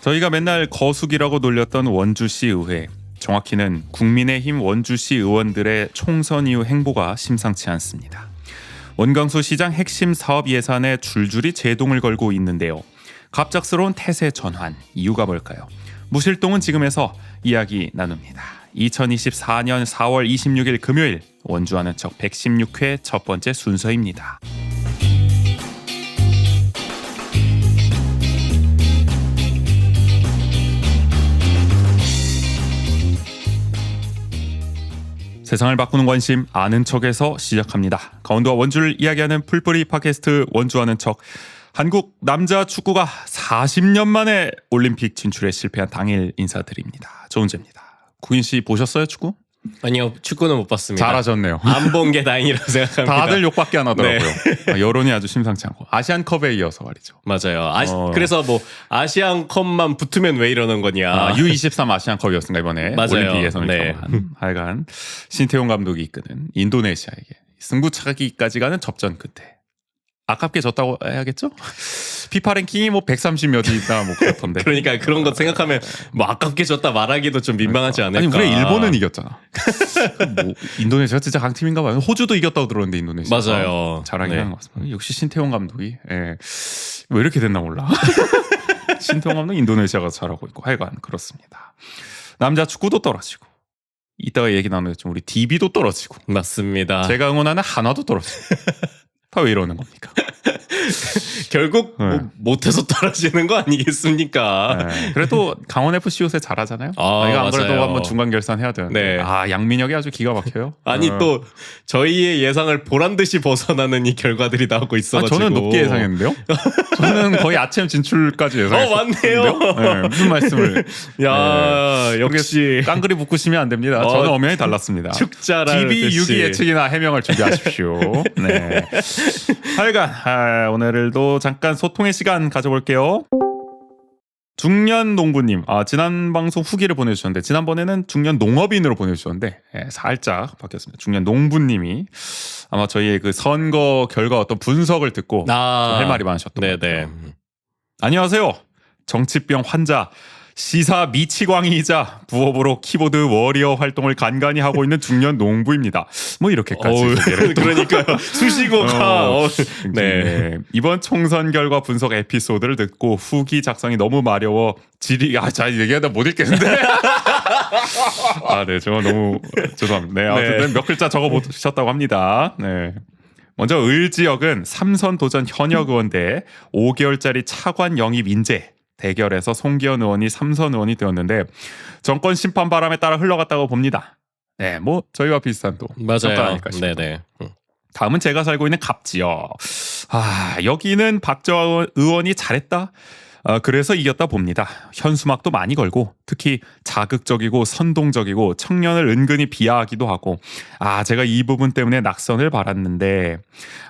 저희가 맨날 거수기라고 놀렸던 원주시 의회, 정확히는 국민의힘 원주시 의원들의 총선 이후 행보가 심상치 않습니다. 원광수 시장 핵심 사업 예산에 줄줄이 제동을 걸고 있는데요. 갑작스러운 태세 전환, 이유가 뭘까요? 무실동은 지금에서 이야기 나눕니다. 2024년 4월 26일 금요일 원주하는 척 116회 첫 번째 순서입니다. 세상을 바꾸는 관심 아는 척에서 시작합니다. 강원도와 원주를 이야기하는 풀뿌리 팟캐스트 원주하는 척. 한국 남자 축구가 40년 만에 올림픽 진출에 실패한 당일 인사드립니다. 조은재입니다. 구인 씨 보셨어요, 축구? 아니요, 축구는 못 봤습니다. 잘하셨네요. 안 본 게 다행이라고 생각합니다. 다들 욕밖에 안 하더라고요. 네. 여론이 아주 심상치 않고 아시안컵에 이어서 말이죠. 맞아요. 그래서 뭐 아시안컵만 붙으면 왜 이러는 거냐. U23 아시안컵이었습니다 이번에. 맞아요. 올림픽 예선을 네. 경험한 하여간 신태용 감독이 이끄는 인도네시아에게 승부차기까지 가는 접전 끝에 아깝게 졌다고 해야겠죠? 피파 랭킹이 뭐 130몇 위다 뭐 그렇던데. 그러니까 그런 거 생각하면 뭐 아깝게 졌다 말하기도 좀 민망하지 않을까. 아니 우리 일본은 이겼잖아. 뭐 인도네시아가 진짜 강팀인가 봐요. 호주도 이겼다고 들었는데 인도네시아. 맞아요. 잘하긴 네. 하는 것 같습니다. 역시 신태용 감독이 왜 이렇게 됐나 몰라. 신태용 감독 인도네시아가 잘하고 있고 하여간 그렇습니다. 남자 축구도 떨어지고 이따가 얘기 나누겠지만 우리 DB도 떨어지고 맞습니다. 제가 응원하는 한화도 떨어지고 다 왜 이러는 겁니까? 결국 네. 뭐 못해서 떨어지는 거 아니겠습니까? 네. 그래도 강원 FC 요새 잘하잖아요. 아, 이거 안 그래도 맞아요. 한번 중간 결산해야 되는데. 네. 양민혁이 아주 기가 막혀요. 아니 또 저희의 예상을 보란 듯이 벗어나는 이 결과들이 나오고 있어가지고. 저는 높게 예상했는데요. 저는 거의 아침 진출까지 예상했어요. 맞네요. 네, 무슨 말씀을? 야, 역시 깡그리 묶으시면 안 됩니다. 저는 엄연히 달랐습니다. 축자라는 DB 듯이. 6위 예측이나 해명을 준비하십시오. 네. 하여간 오늘도 잠깐 소통의 시간 가져볼게요. 중년 농부님, 지난 방송 후기를 보내주셨는데 지난번에는 중년 농업인으로 보내주셨는데 살짝 바뀌었습니다. 중년 농부님이 아마 저희의 그 선거 결과 어떤 분석을 듣고 좀 할 말이 많으셨던 것 네네. 같아요. 안녕하세요. 정치병 환자 시사 미치광이이자 부업으로 키보드 워리어 활동을 간간히 하고 있는 중년 농부입니다. 뭐 이렇게까지 소개를 또. 그러니까요. 수식어가 네. 이번 총선 결과 분석 에피소드를 듣고 후기 작성이 너무 마려워 질이 잘 얘기하다 못 읽겠는데. 네, 저 너무 죄송합니다. 네, 아무튼 몇 글자 적어보셨다고 합니다. 네. 먼저 을 지역은 3선 도전 현역 의원 대 5개월짜리 차관 영입 인재 대결에서 송기현 의원이 3선 의원이 되었는데 정권 심판 바람에 따라 흘러갔다고 봅니다. 네, 뭐 저희와 비슷한 또 맞아요. 싶어요. 네네. 다음은 제가 살고 있는 갑지역. 여기는 박정아 의원이 잘했다. 그래서 이겼다 봅니다. 현수막도 많이 걸고 특히 자극적이고 선동적이고 청년을 은근히 비하하기도 하고 제가 이 부분 때문에 낙선을 바랐는데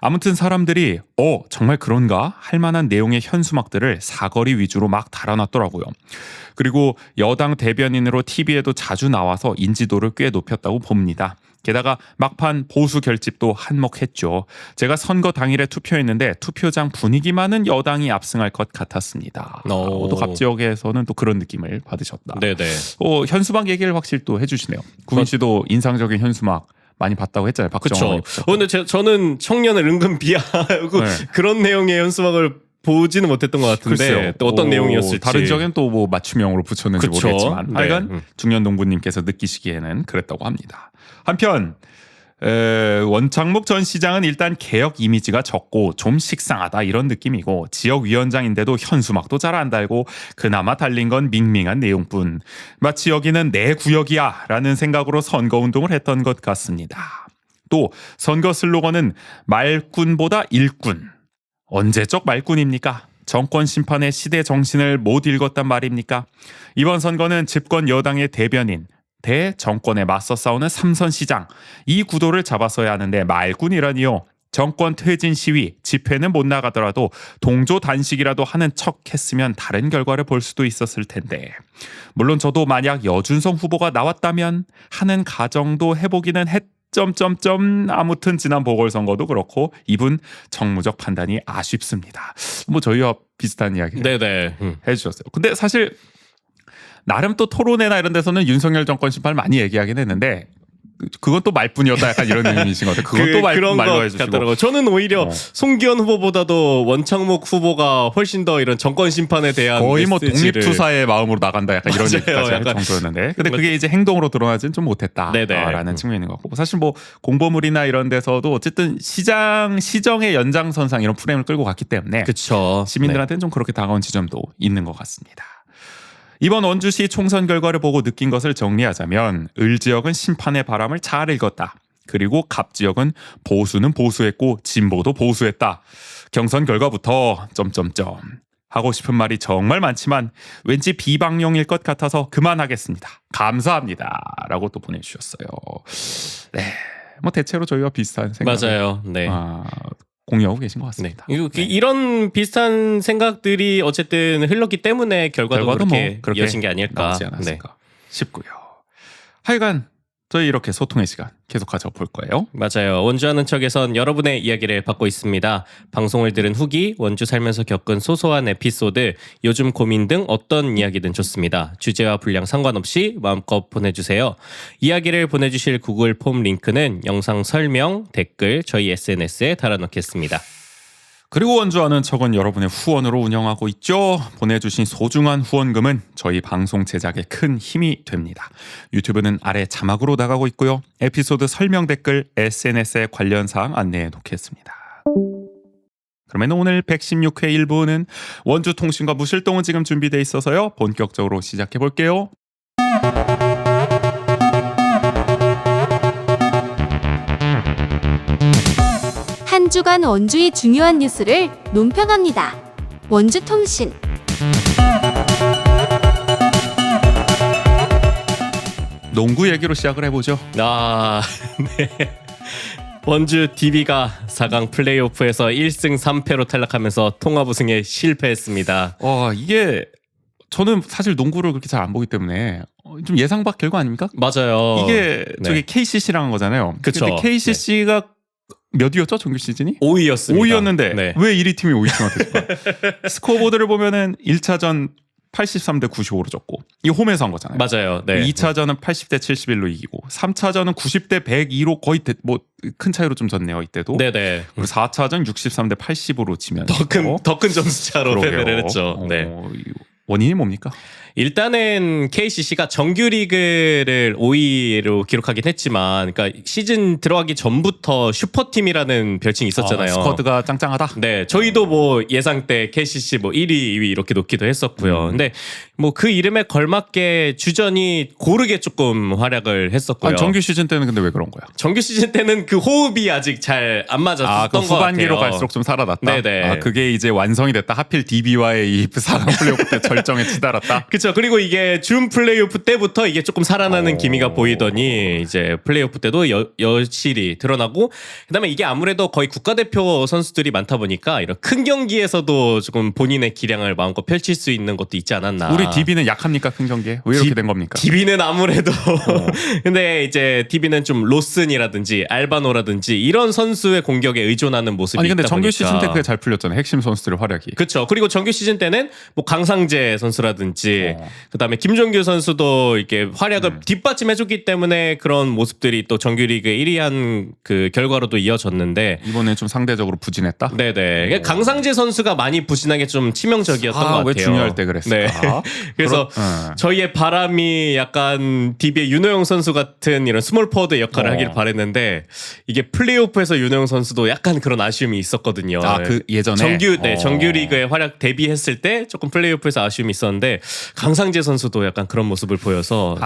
아무튼 사람들이 정말 그런가 할 만한 내용의 현수막들을 사거리 위주로 막 달아놨더라고요. 그리고 여당 대변인으로 TV에도 자주 나와서 인지도를 꽤 높였다고 봅니다. 게다가 막판 보수 결집도 한몫했죠. 제가 선거 당일에 투표했는데 투표장 분위기만은 여당이 압승할 것 같았습니다. 또 갑지역에서는 또 그런 느낌을 받으셨다. 네네. 현수막 얘기를 확실히 또 해주시네요. 구민 씨도 인상적인 현수막 많이 봤다고 했잖아요. 박정원. 그렇죠. 근데 저는 청년을 은근 비하하고 그런 내용의 현수막을 보지는 못했던 것 같은데 글쎄요. 또 어떤 내용이었을지 다른 지역엔 또 뭐 맞춤형으로 붙였는지 그쵸? 모르겠지만 네. 하여간 중년 농부님께서 느끼시기에는 그랬다고 합니다. 한편 원창목 전 시장은 일단 개혁 이미지가 적고 좀 식상하다 이런 느낌이고 지역위원장인데도 현수막도 잘 안 달고 그나마 달린 건 밍밍한 내용뿐. 마치 여기는 내 구역이야 라는 생각으로 선거운동을 했던 것 같습니다. 또 선거 슬로건은 말꾼보다 일꾼. 언제적 말꾼입니까? 정권 심판의 시대 정신을 못 읽었단 말입니까? 이번 선거는 집권 여당의 대변인, 대 정권에 맞서 싸우는 3선 시장, 이 구도를 잡았어야 하는데 말꾼이라니요. 정권 퇴진 시위, 집회는 못 나가더라도 동조 단식이라도 하는 척 했으면 다른 결과를 볼 수도 있었을 텐데. 물론 저도 만약 여준성 후보가 나왔다면 하는 가정도 해보기는 점점점 아무튼 지난 보궐선거도 그렇고 이분 정무적 판단이 아쉽습니다. 뭐 저희와 비슷한 이야기를 네네. 해주셨어요. 근데 사실 나름 또 토론회나 이런 데서는 윤석열 정권 심판을 많이 얘기하긴 했는데 그건 또 말뿐이었다 약간 이런 의미이신 것 같아요. 그건 또 그런 말로 것 해주시고. 같더라고요. 저는 오히려 송기현 후보보다도 원창목 후보가 훨씬 더 이런 정권 심판에 대한 거의 뭐 메시지를 독립투사의 마음으로 나간다 약간 이런 맞아요. 얘기까지 할 약간 정도였는데 근데 그게 이제 행동으로 드러나지는 좀 못했다라는 측면인 것 같고 사실 뭐 공보물이나 이런 데서도 어쨌든 시정의 연장선상 이런 프레임을 끌고 갔기 때문에 그쵸. 시민들한테는 좀 그렇게 다가온 지점도 있는 것 같습니다. 이번 원주시 총선 결과를 보고 느낀 것을 정리하자면 을 지역은 심판의 바람을 잘 읽었다. 그리고 갑 지역은 보수는 보수했고 진보도 보수했다. 경선 결과부터 점점점 하고 싶은 말이 정말 많지만 왠지 비방용일 것 같아서 그만하겠습니다. 감사합니다. 라고 또 보내주셨어요. 네, 뭐 대체로 저희와 비슷한 생각 맞아요. 네. 공유하고 계신 것 같습니다. 이런 비슷한 생각들이 어쨌든 흘렀기 때문에 결과도 그렇게 뭐 그렇게 이어진 게 아닐까. 나오지 않았을까 싶고요. 하여간 저희 이렇게 소통의 시간 계속 가져볼 거예요. 맞아요. 원주하는 척에선 여러분의 이야기를 받고 있습니다. 방송을 들은 후기, 원주 살면서 겪은 소소한 에피소드, 요즘 고민 등 어떤 이야기든 좋습니다. 주제와 분량 상관없이 마음껏 보내주세요. 이야기를 보내주실 구글 폼 링크는 영상 설명, 댓글, 저희 SNS에 달아놓겠습니다. 그리고 원주하는 척은 여러분의 후원으로 운영하고 있죠. 보내주신 소중한 후원금은 저희 방송 제작에 큰 힘이 됩니다. 유튜브는 아래 자막으로 나가고 있고요. 에피소드 설명 댓글 SNS에 관련 사항 안내해 놓겠습니다. 그러면 오늘 116회 1부는 원주 통신과 무실동은 지금 준비되어 있어서요. 본격적으로 시작해 볼게요. 한 주간 원주의 중요한 뉴스를 논평합니다. 원주통신. 농구 얘기로 시작을 해보죠. 네. 원주 DB가 4강 플레이오프에서 1승 3패로 탈락하면서 통합 우승에 실패했습니다. 이게 저는 사실 농구를 그렇게 잘 안 보기 때문에 좀 예상 밖 결과 아닙니까? 맞아요. 이게 저기 네. KCC랑 한 거잖아요. 그쵸. 근데 KCC가 몇 위였죠? 정규 시즌이? 5위였습니다. 5위였는데 네. 왜 1위 팀이 5위 팀한테 졌을까? 스코어보드를 보면은 1차전 83대 95로 졌고 이 홈에서 한 거잖아요. 맞아요. 네. 2차전은 80대 71로 이기고 3차전은 90대 102로 거의 뭐 큰 차이로 좀 졌네요. 이때도. 네네. 그리고 4차전 63대 80으로 지면서 더 큰 점수 차로 패배를 했죠. 네. 원인이 뭡니까? 일단은 KCC가 정규 리그를 5위로 기록하긴 했지만, 그러니까 시즌 들어가기 전부터 슈퍼팀이라는 별칭이 있었잖아요. 스쿼드가 짱짱하다. 네, 저희도 뭐 예상 때 KCC 뭐 1위, 2위 이렇게 놓기도 했었고요. 근데 뭐 그 이름에 걸맞게 주전이 고르게 조금 활약을 했었고요. 정규 시즌 때는 근데 왜 그런 거야? 정규 시즌 때는 그 호흡이 아직 잘 안 맞았던 그 것 같아요. 후반기로 갈수록 좀 살아났다. 네네. 그게 이제 완성이 됐다. 하필 DB와의 이 4강 플레이오프 때 절정에 치달았다. 그렇죠. 그리고 이게 준 플레이오프 때부터 이게 조금 살아나는 기미가 보이더니 이제 플레이오프 때도 여실히 드러나고, 그다음에 이게 아무래도 거의 국가대표 선수들이 많다 보니까 이런 큰 경기에서도 조금 본인의 기량을 마음껏 펼칠 수 있는 것도 있지 않았나. 우리 DB는 약합니까? 큰 경기에? 왜 이렇게 된 겁니까? DB는 아무래도 근데 이제 DB는 좀 로슨이라든지 알바노라든지 이런 선수의 공격에 의존하는 모습이 아니 근데 있다 정규 보니까. 시즌 때 그게 잘 풀렸잖아요. 핵심 선수들의 활약이. 그렇죠. 그리고 정규 시즌 때는 뭐 강상재 선수라든지 그다음에 김종규 선수도 이렇게 활약을 뒷받침해줬기 때문에 그런 모습들이 또 정규리그 1위한 그 결과로도 이어졌는데, 이번에 좀 상대적으로 부진했다. 네네. 강상재 선수가 많이 부진하게 좀 치명적이었던 것 같아요. 왜 중요할 때 그랬을까? 네. 그래서 저희의 바람이 약간 DB의 윤호영 선수 같은 이런 스몰 포워드 역할을 하길 바랬는데, 이게 플레이오프에서 윤호영 선수도 약간 그런 아쉬움이 있었거든요. 그 예전에 정규리그에 활약 데뷔했을 때 조금 플레이오프에서 아쉬움이 있었는데, 강상재 선수도 약간 그런 모습을 보여서.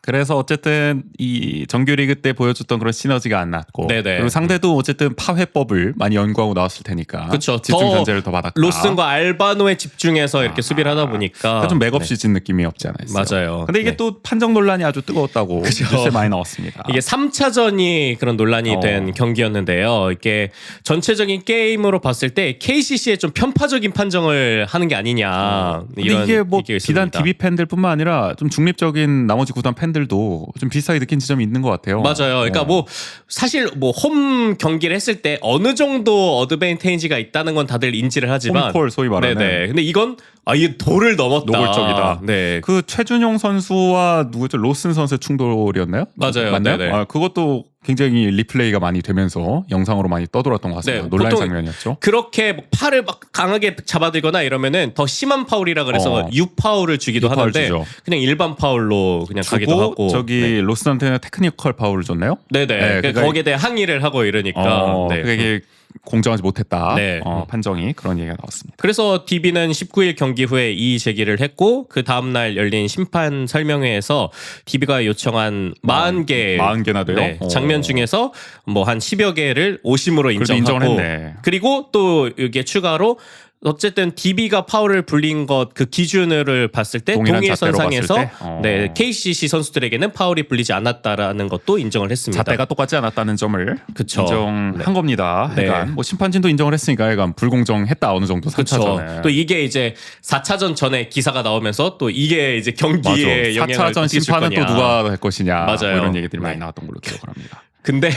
그래서 어쨌든 이 정규리그 때 보여줬던 그런 시너지가 안 났고, 네네. 그리고 상대도 어쨌든 파회법을 많이 연구하고 나왔을 테니까, 그쵸. 집중 견제를 더 받았다. 로슨과 알바노에 집중해서 이렇게 수비를 하다 보니까 좀 맥없이 진 느낌이 없지 않아 있어요. 맞아요. 근데 이게 네. 또 판정 논란이 아주 뜨거웠다고 그죠. 뉴스에 많이 나왔습니다. 이게 3차전이 그런 논란이 된 경기였는데요. 이게 전체적인 게임으로 봤을 때 KCC의 좀 편파적인 판정을 하는 게 아니냐 근데 이런 이게 뭐 얘기가 비단 있습니다. DB 팬들뿐만 아니라 좀 중립적인 나머지 구단 팬들도 좀 비슷하게 느낀 지점이 있는 것 같아요. 맞아요. 그러니까 뭐 사실 뭐 홈 경기를 했을 때 어느 정도 어드밴테이지가 있다는 건 다들 인지를 하지만 홈콜 소위 말하는 네네. 근데 이건 아예 도를 넘었다. 노골적이다. 네. 그 최준용 선수와 누구죠? 로슨 선수의 충돌이었나요? 맞아요. 맞나요? 네네. 아, 그것도 굉장히 리플레이가 많이 되면서 영상으로 많이 떠돌았던 것 같습니다. 네, 논란 보통 장면이었죠. 그렇게 뭐 팔을 막 강하게 잡아들거나 이러면은 더 심한 파울이라 그래서 6파울을 주기도 유파울 하는데 주죠. 그냥 일반 파울로 그냥 가기도 주고 하고 저기 네. 로스한테는 테크니컬 파울을 줬나요? 네네. 네, 그러니까 그러니까 거기에 대해 항의를 하고 이러니까 네. 그게 공정하지 못했다. 네. 판정이 그런 얘기가 나왔습니다. 그래서 DB는 19일 경기 후에 이의 제기를 했고 그 다음 날 열린 심판 설명회에서 DB가 요청한 40개 40개나 돼요? 네, 장면 중에서 뭐 한 10여 개를 오심으로 그래도 인정하고 인정을 했네. 그리고 또 이게 추가로 어쨌든 DB가 파울을 불린 것 그 기준을 봤을 때 동일한 잣대로 동일선상에서 봤을 때? 네, KCC 선수들에게는 파울이 불리지 않았다라는 것도 인정을 했습니다. 잣대가 똑같지 않았다는 점을 그쵸. 인정한 네. 겁니다. 네. 그러니까 뭐 심판진도 인정을 했으니까 약간 불공정했다 어느 정도 그렇죠. 3차전에. 또 이게 이제 4차전 전에 기사가 나오면서 또 이게 이제 경기에 영향을 4차전 어떻게 줄 심판은 거냐. 또 누가 할 것이냐 맞아요. 뭐 이런 얘기들이 네. 많이 나왔던 걸로 기억을 합니다. 근데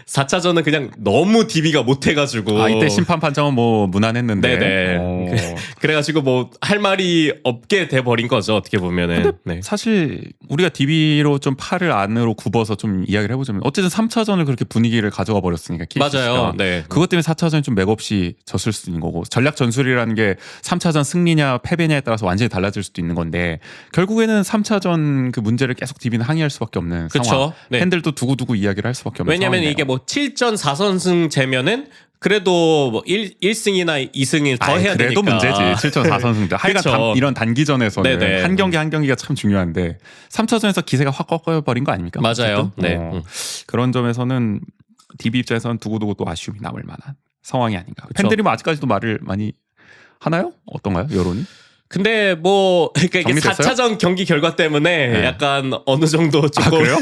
4차전은 그냥 너무 DB가 못해가지고 아 이때 심판 판정은 뭐 무난했는데. 네네. 그래가지고 뭐 할 말이 없게 돼 버린 거죠 어떻게 보면은. 네. 사실 우리가 DB로 좀 팔을 안으로 굽어서 좀 이야기를 해보자면 어쨌든 3차전을 그렇게 분위기를 가져가 버렸으니까 KCC가. 맞아요. 네. 그것 때문에 4차전이 좀 맥없이 졌을 수 있는 거고 전략 전술이라는 게 3차전 승리냐 패배냐에 따라서 완전히 달라질 수도 있는 건데 결국에는 3차전 그 문제를 계속 DB는 항의할 수밖에 없는 그쵸. 상황. 네. 팬들도 두고두고 이야기를 할 수밖에 없는 왜냐면 상황이네요. 이게 뭐 7전 4선승 제면은 그래도 뭐 1승이나 2승을 더 해야 그래도 되니까. 문제지. 7전 4선승. 하여간 그쵸. 이런 단기전에서는 네네. 한 경기 한 경기가 참 중요한데 3차전에서 기세가 확 꺾여버린 거 아닙니까? 맞아요. 어쨌든? 네. 그런 점에서는 DB 입장에서는 두고두고 또 아쉬움이 남을 만한 상황이 아닌가. 그쵸. 팬들이 뭐 아직까지도 말을 많이 하나요? 어떤가요? 여론이? 근데 뭐 그러니까 이게 정리됐어요? 4차전 경기 결과 때문에 네. 약간 어느 정도 아 조금 그래요?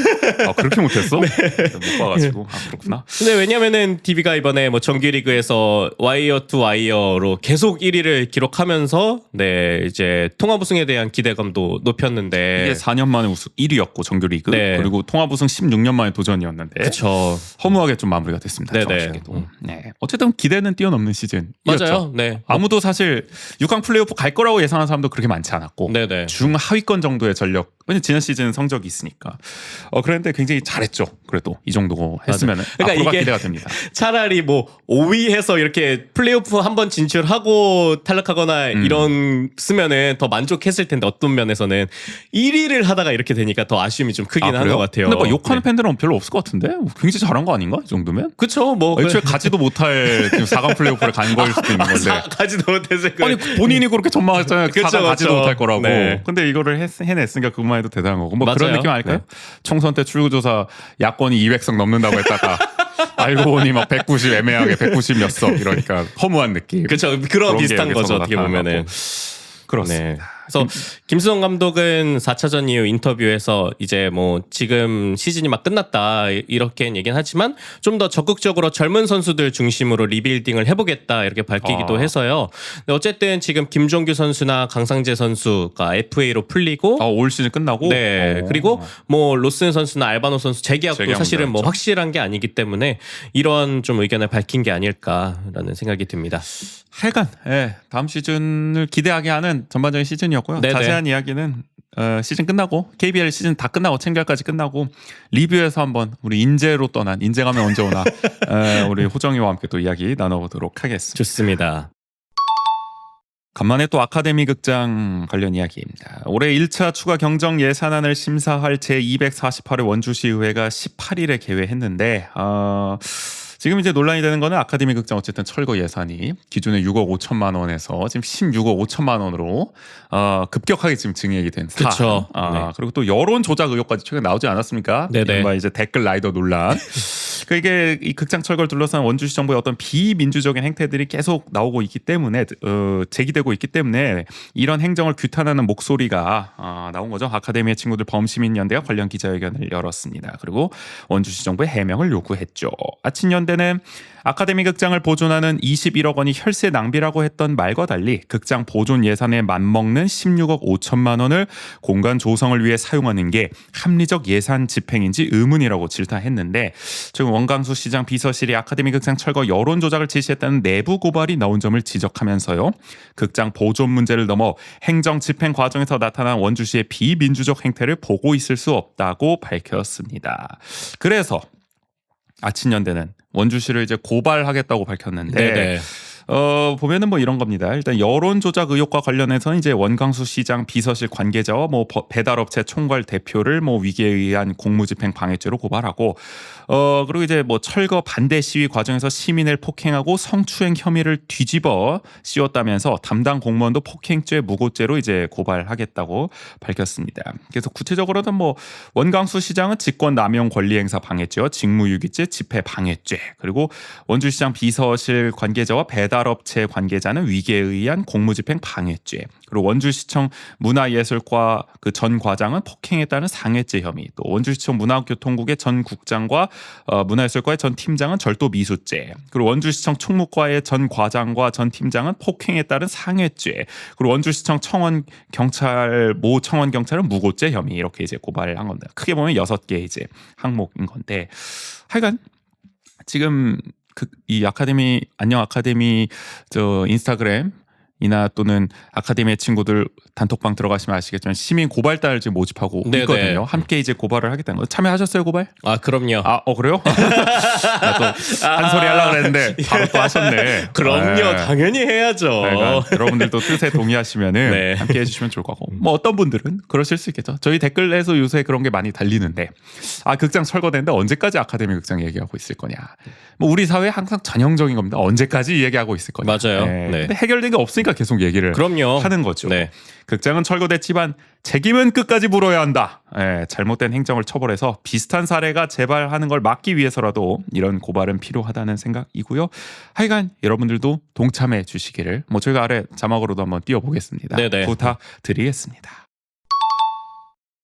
아 그렇게 못했어? 네. 못 봐가지고. 아 그렇구나. 근데 왜냐면은 DB가 이번에 뭐 정규리그에서 와이어 투 와이어로 계속 1위를 기록하면서 네 이제 통합 우승에 대한 기대감도 높였는데 이게 4년 만에 우승 1위였고 정규리그 네. 그리고 통합 우승 16년 만에 도전이었는데 그쵸. 허무하게 좀 마무리가 됐습니다. 네네. 좀 아쉽게도. 네. 어쨌든 기대는 뛰어넘는 시즌이었죠. 맞아요. 네. 아무도 사실 6강 플레이오프 갈 거라고 예상한 사람도 그렇게 많지 않았고 네네. 중하위권 정도의 전력. 왜냐면 지난 시즌 성적이 있으니까. 그런데 굉장히 잘했죠. 그래도 이 정도 했으면 그러니까 앞으로가 이게 기대가 됩니다. 차라리 뭐 5위해서 이렇게 플레이오프 한번 진출하고 탈락하거나 이런 쓰면은 더 만족했을 텐데 어떤 면에서는 1위를 하다가 이렇게 되니까 더 아쉬움이 좀 크긴 한 것 같아요. 근데 뭐 욕하는 네. 팬들은 별로 없을 것 같은데 굉장히 잘한 거 아닌가 이 정도면? 그쵸. 뭐 애초에 가지도 못할 지금 4강 플레이오프를 간 걸 수도 있는 건데. 가지도 못해서 아니 본인이 그렇게 전망했잖아요. 그쵸, 4강 가지도 그쵸. 못할 거라고. 네. 근데 이거를 해냈으니까 그것만 해도 대단한 거고. 뭐 맞아요. 그런 느낌 아닐까요? 네. 총선 때 출구조사 야권이 200석 넘는다고 했다가 알고 보니 막 190 애매하게 190 몇 석 이러니까 허무한 느낌. 그쵸. 그런 그런 게 비슷한 여기서 거죠. 어떻게 나타나고. 보면은. 그렇습니다. 네. 그래서 김수성 감독은 4차전 이후 인터뷰에서 이제 뭐 지금 시즌이 막 끝났다 이렇게 얘기는 하지만 좀 더 적극적으로 젊은 선수들 중심으로 리빌딩을 해보겠다 이렇게 밝히기도 해서요. 근데 어쨌든 지금 김종규 선수나 강상재 선수가 FA로 풀리고 올 시즌 끝나고 네. 그리고 뭐 로슨 선수나 알바노 선수 재계약도 재계약 사실은 뭐 문제였죠. 확실한 게 아니기 때문에 이런 좀 의견을 밝힌 게 아닐까라는 생각이 듭니다. 하여간 다음 시즌을 기대하게 하는 전반적인 시즌이었고요. 네네. 자세한 이야기는 시즌 끝나고 KBL 시즌 다 끝나고 챙결까지 끝나고 리뷰에서 한번 우리 인재로 떠난 인재가면 언제 오나 우리 호정이와 함께 또 이야기 나눠보도록 하겠습니다. 좋습니다. 간만에 또 아카데미 극장 관련 이야기입니다. 올해 1차 추가 경정 예산안을 심사할 제248회 원주시의회가 18일에 개회했는데 지금 이제 논란이 되는 거는 아카데미 극장 어쨌든 철거 예산이 기존의 6억 5천만 원에서 지금 16억 5천만 원으로 급격하게 지금 증액이 된 사안. 그쵸. 네. 그리고 또 여론 조작 의혹까지 최근에 나오지 않았습니까? 네네. 이른바 이제 댓글 라이더 논란. 이게 이 극장 철거를 둘러싼 원주시 정부의 어떤 비민주적인 행태들이 계속 나오고 있기 때문에 제기되고 있기 때문에 이런 행정을 규탄하는 목소리가 나온 거죠. 아카데미의 친구들 범시민연대가 관련 기자회견을 열었습니다. 그리고 원주시 정부의 해명을 요구했죠. 아친연대는 아카데미 극장을 보존하는 21억 원이 혈세 낭비라고 했던 말과 달리 극장 보존 예산에 맞먹는 16억 5천만 원을 공간 조성을 위해 사용하는 게 합리적 예산 집행인지 의문이라고 질타했는데 지금 원광수 시장 비서실이 아카데미 극장 철거 여론 조작을 지시했다는 내부 고발이 나온 점을 지적하면서요. 극장 보존 문제를 넘어 행정 집행 과정에서 나타난 원주시의 비민주적 행태를 보고 있을 수 없다고 밝혔습니다. 그래서 아친연대는 원주시를 이제 고발하겠다고 밝혔는데 네네. 보면은 뭐 이런 겁니다. 일단 여론 조작 의혹과 관련해서는 이제 원광수 시장 비서실 관계자와 뭐 배달업체 총괄 대표를 뭐 위계에 의한 공무집행 방해죄로 고발하고 그리고 이제 뭐 철거 반대 시위 과정에서 시민을 폭행하고 성추행 혐의를 뒤집어 씌웠다면서 담당 공무원도 폭행죄 무고죄로 이제 고발하겠다고 밝혔습니다. 그래서 구체적으로는 뭐 원광수 시장은 직권남용 권리행사 방해죄와 직무유기죄, 집회방해죄, 그리고 원주시장 비서실 관계자와 배달업체 관계자는 위계에 의한 공무집행 방해죄, 그리고 원주시청 문화예술과 그 전 과장은 폭행에 따른 상해죄 혐의, 또 원주시청 문화교통국의 전 국장과 문화예술과의 전 팀장은 절도 미수죄, 그리고 원주시청 총무과의 전 과장과 전 팀장은 폭행에 따른 상해죄, 그리고 원주시청 모 청원 경찰은 무고죄 혐의, 이렇게 이제 고발을 한 겁니다. 크게 보면 6개 이제 항목인 건데, 하여간 지금 이 아카데미 안녕 아카데미 인스타그램 이나 또는 아카데미의 친구들 단톡방 들어가시면 아시겠지만 시민 고발단을 지금 모집하고 네네. 있거든요. 함께 이제 고발을 하겠다는 거. 참여하셨어요, 고발? 그럼요. 그래요? 나 또 한 소리 하려고 그랬는데 바로 또 하셨네. 그럼요. 네. 당연히 해야죠. 그러니까 여러분들도 뜻에 동의하시면은 네. 함께 해주시면 좋을 것 같고, 뭐 어떤 분들은 그러실 수 있겠죠. 저희 댓글에서 요새 그런 게 많이 달리는데, 극장 철거되는데 언제까지 아카데미 극장 얘기하고 있을 거냐. 뭐 우리 사회 항상 전형적인 겁니다. 언제까지 얘기하고 있을 거냐. 맞아요. 네. 네. 근데 해결된 게 없으니까 계속 얘기를 그럼요. 하는 거죠. 네. 극장은 철거됐지만 책임은 끝까지 물어야 한다. 잘못된 행정을 처벌해서 비슷한 사례가 재발하는 걸 막기 위해서라도 이런 고발은 필요하다는 생각이고요. 하여간 여러분들도 동참해 주시기를 뭐 저희가 아래 자막으로도 한번 띄워보겠습니다. 네네. 부탁드리겠습니다.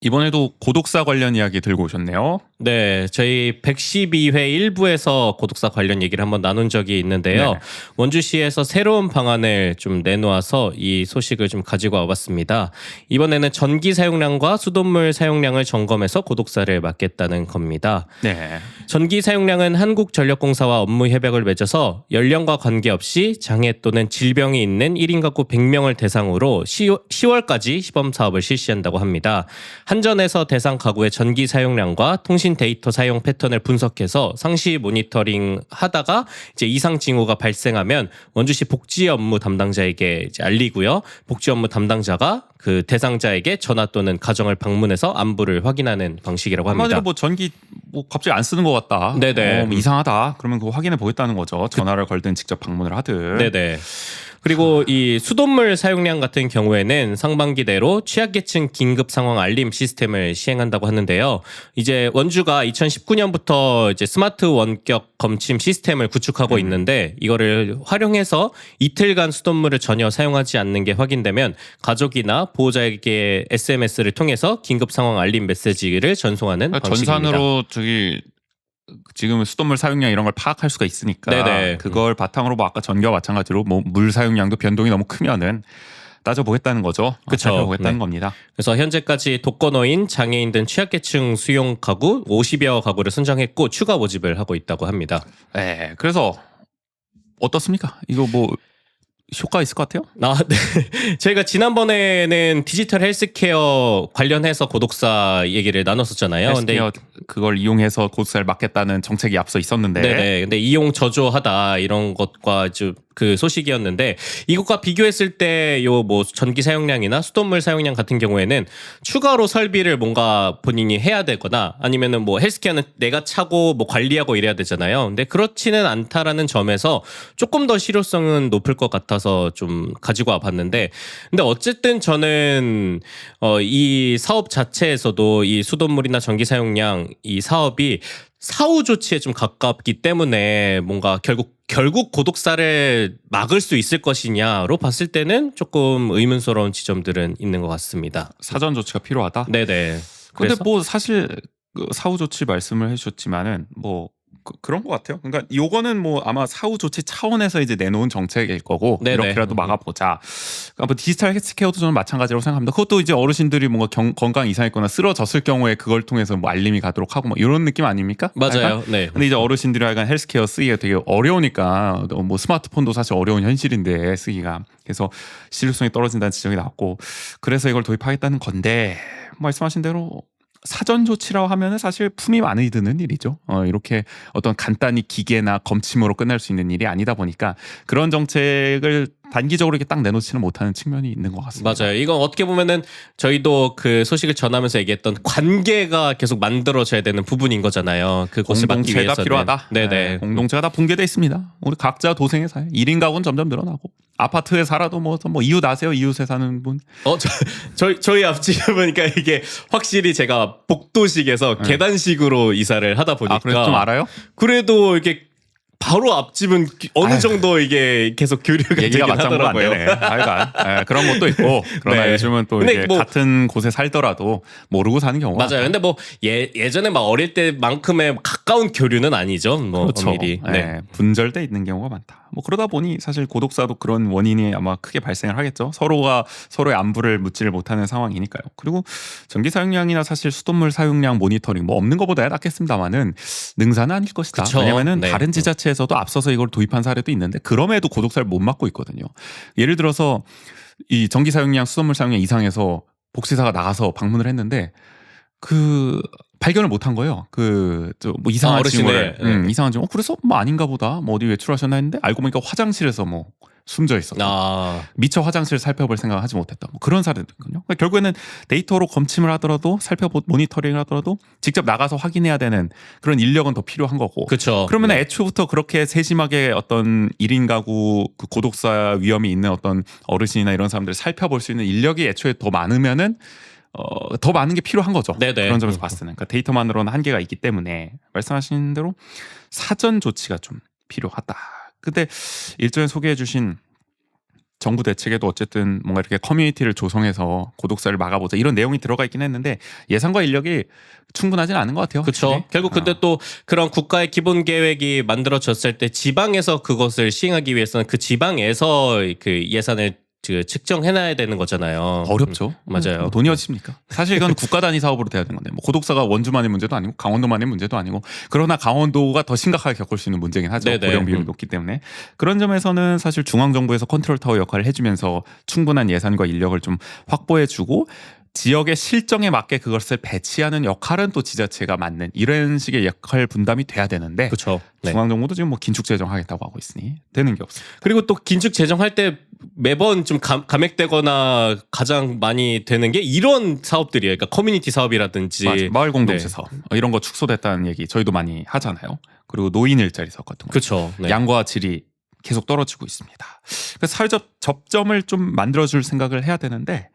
이번에도 고독사 관련 이야기 들고 오셨네요. 네, 저희 112회 1부에서 고독사 관련 얘기를 한번 나눈 적이 있는데요. 네. 원주시에서 새로운 방안을 좀 내놓아서 이 소식을 좀 가지고 와봤습니다. 이번에는 전기 사용량과 수돗물 사용량을 점검해서 고독사를 막겠다는 겁니다. 네. 전기 사용량은 한국전력공사와 업무 협약을 맺어서 연령과 관계없이 장애 또는 질병이 있는 1인 가구 100명을 대상으로 10월까지 시범 사업을 실시한다고 합니다. 한전에서 대상 가구의 전기 사용량과 통신 데이터 사용 패턴을 분석해서 상시 모니터링 하다가 이제 이상 징후가 발생하면 원주시 복지 업무 담당자에게 이제 알리고요. 복지 업무 담당자가 그 대상자에게 전화 또는 가정을 방문해서 안부를 확인하는 방식이라고 합니다. 한마디로 뭐 전기 뭐 갑자기 안 쓰는 것 같다. 네네. 뭐 이상하다. 그러면 그거 확인해 보겠다는 거죠. 전화를 걸든 직접 방문을 하든. 네네. 그리고 이 수돗물 사용량 같은 경우에는 상반기 내로 취약계층 긴급 상황 알림 시스템을 시행한다고 하는데요. 이제 원주가 2019년부터 이제 스마트 원격 검침 시스템을 구축하고 있는데 이거를 활용해서 이틀간 수돗물을 전혀 사용하지 않는 게 확인되면 가족이나 보호자에게 SMS를 통해서 긴급 상황 알림 메시지를 전송하는 방식입니다. 전산으로 지금 수돗물 사용량 이런 걸 파악할 수가 있으니까 네네. 그걸 바탕으로 뭐 아까 전기와 마찬가지로 뭐 물 사용량도 변동이 너무 크면은 따져보겠다는 거죠. 그쵸. 살펴보겠다는 네. 겁니다. 그래서 현재까지 독거노인, 장애인 등 취약계층 수용 가구 50여 가구를 선정했고 추가 모집을 하고 있다고 합니다. 네, 그래서 어떻습니까? 이거 뭐 효과 있을 것 같아요? 네. 저희가 지난번에는 디지털 헬스케어 관련해서 고독사 얘기를 나눴었잖아요. 근데 그걸 이용해서 고독사를 막겠다는 정책이 앞서 있었는데. 네네. 근데 이용 저조하다 이런 것과 그 소식이었는데 이것과 비교했을 때 요 뭐 전기 사용량이나 수돗물 사용량 같은 경우에는 추가로 설비를 뭔가 본인이 해야 되거나 아니면은 뭐 헬스케어는 내가 차고 뭐 관리하고 이래야 되잖아요. 근데 그렇지는 않다라는 점에서 조금 더 실효성은 높을 것 같아서 좀 가지고 와 봤는데 근데 어쨌든 저는 이 사업 자체에서도 이 수돗물이나 전기 사용량 이 사업이 사후 조치에 좀 가깝기 때문에 뭔가 결국 고독사를 막을 수 있을 것이냐로 봤을 때는 조금 의문스러운 지점들은 있는 것 같습니다. 사전 조치가 필요하다. 네네. 근데 그래서? 뭐 사실 그 사후 조치 말씀을 해주셨지만은 뭐 그런 것 같아요. 그러니까 요거는 뭐 아마 사후 조치 차원에서 이제 내놓은 정책일 거고 네네. 이렇게라도 막아보자. 그러니까 뭐 디지털 헬스케어도 저는 마찬가지라고 생각합니다. 그것도 이제 어르신들이 뭔가 건강 이상했거나 쓰러졌을 경우에 그걸 통해서 뭐 알림이 가도록 하고 뭐 이런 느낌 아닙니까? 맞아요. 약간? 네. 근데 이제 어르신들이 약간 헬스케어 쓰기가 되게 어려우니까 뭐 스마트폰도 사실 어려운 현실인데 쓰기가 그래서 실효성이 떨어진다는 지적이 나왔고 그래서 이걸 도입하겠다는 건데 말씀하신 대로 사전 조치라고 하면은 사실 품이 많이 드는 일이죠. 이렇게 어떤 간단히 기계나 검침으로 끝날 수 있는 일이 아니다 보니까 그런 정책을 단기적으로 이렇게 딱 내놓지는 못하는 측면이 있는 것 같습니다. 맞아요. 이건 어떻게 보면은 저희도 그 소식을 전하면서 얘기했던 관계가 계속 만들어져야 되는 부분인 거잖아요. 그것을 막기 공동체가 위해서는. 필요하다. 네네. 네, 공동체가 다 붕괴돼 있습니다. 우리 각자 도생의 사회. 1인 가구는 점점 늘어나고 아파트에 살아도 뭐 이웃 아세요? 이웃에 사는 분. 저희 앞집에 보니까 이게 확실히 제가 복도식에서 계단식으로 이사를 하다 보니까 그래서 좀 알아요? 그래도 이게 바로 앞집은 어느 아유. 정도 이게 계속 교류가 얘기가 되긴 맞장구가 안 하더라고요. 되네. 하여간 그런 것도 있고 그러나 네. 요즘은 또 근데 이제 뭐- 같은 곳에 살더라도 모르고 사는 경우가 맞아요. 근데 뭐 예전에 막 어릴 때만큼의 가까운 교류는 아니죠. 뭐 그렇죠. 엄밀히. 네. 분절돼 있는 경우가 많다. 뭐 그러다 보니 사실 고독사도 그런 원인이 아마 크게 발생을 하겠죠. 서로가 서로의 안부를 묻지를 못하는 상황이니까요. 그리고 전기 사용량이나 사실 수돗물 사용량 모니터링 뭐 없는 것보다야 낫겠습니다만은 능사는 아닐 것이다. 그쵸. 왜냐면은 네. 다른 지자체에서도 앞서서 이걸 도입한 사례도 있는데 그럼에도 고독사를 못 막고 있거든요. 예를 들어서 이 전기 사용량, 수돗물 사용량 이상해서 복지사가 나가서 방문을 했는데 그 발견을 못한 거예요. 뭐 이상한 어르신을, 징후를, 이상한 징후. 그래서 뭐 아닌가 보다. 뭐 어디 외출하셨나 했는데 알고 보니까 화장실에서 뭐 숨져 있었다. 미처 화장실을 살펴볼 생각을 하지 못했다. 뭐 그런 사례도 있거든요. 그러니까 결국에는 데이터로 검침을 하더라도 모니터링을 하더라도 직접 나가서 확인해야 되는 그런 인력은 더 필요한 거고. 그렇죠. 그러면 애초부터 그렇게 세심하게 어떤 1인 가구 그 고독사 위험이 있는 어떤 어르신이나 이런 사람들을 살펴볼 수 있는 인력이 애초에 더 많으면은 더 많은 게 필요한 거죠. 네네. 그런 점에서 봤을 때는 그러니까 데이터만으로는 한계가 있기 때문에 말씀하신 대로 사전 조치가 좀 필요하다. 근데 일전에 소개해주신 정부 대책에도 어쨌든 뭔가 이렇게 커뮤니티를 조성해서 고독사를 막아보자 이런 내용이 들어가 있긴 했는데 예산과 인력이 충분하지는 않은 것 같아요. 그렇죠. 확실히. 결국 근데 또 그런 국가의 기본 계획이 만들어졌을 때 지방에서 그것을 시행하기 위해서는 그 지방에서 그 예산을 측정해놔야 되는 거잖아요. 어렵죠. 맞아요. 뭐 돈이 어딨습니까? 사실 이건 국가 단위 사업으로 돼야 되는 건데 뭐 고독사가 원주만의 문제도 아니고 강원도만의 문제도 아니고 그러나 강원도가 더 심각하게 겪을 수 있는 문제긴 하죠. 네네. 고령 비율이 높기 때문에 그런 점에서는 사실 중앙정부에서 컨트롤 타워 역할을 해주면서 충분한 예산과 인력을 좀 확보해주고 지역의 실정에 맞게 그것을 배치하는 역할은 또 지자체가 맡는 이런 식의 역할 분담이 돼야 되는데 그렇죠. 네. 중앙정부도 지금 뭐 긴축 재정하겠다고 하고 있으니 되는 게 없어요. 그리고 또 긴축 재정할 때 매번 좀 감액되거나 가장 많이 되는 게 이런 사업들이에요. 그러니까 커뮤니티 사업이라든지 맞아요. 마을 공동체 네. 사업 이런 거 축소됐다는 얘기 저희도 많이 하잖아요. 그리고 노인 일자리 사업 같은 거. 그렇죠. 네. 양과 질이 계속 떨어지고 있습니다. 그래서 사회적 접점을 좀 만들어줄 생각을 해야 되는데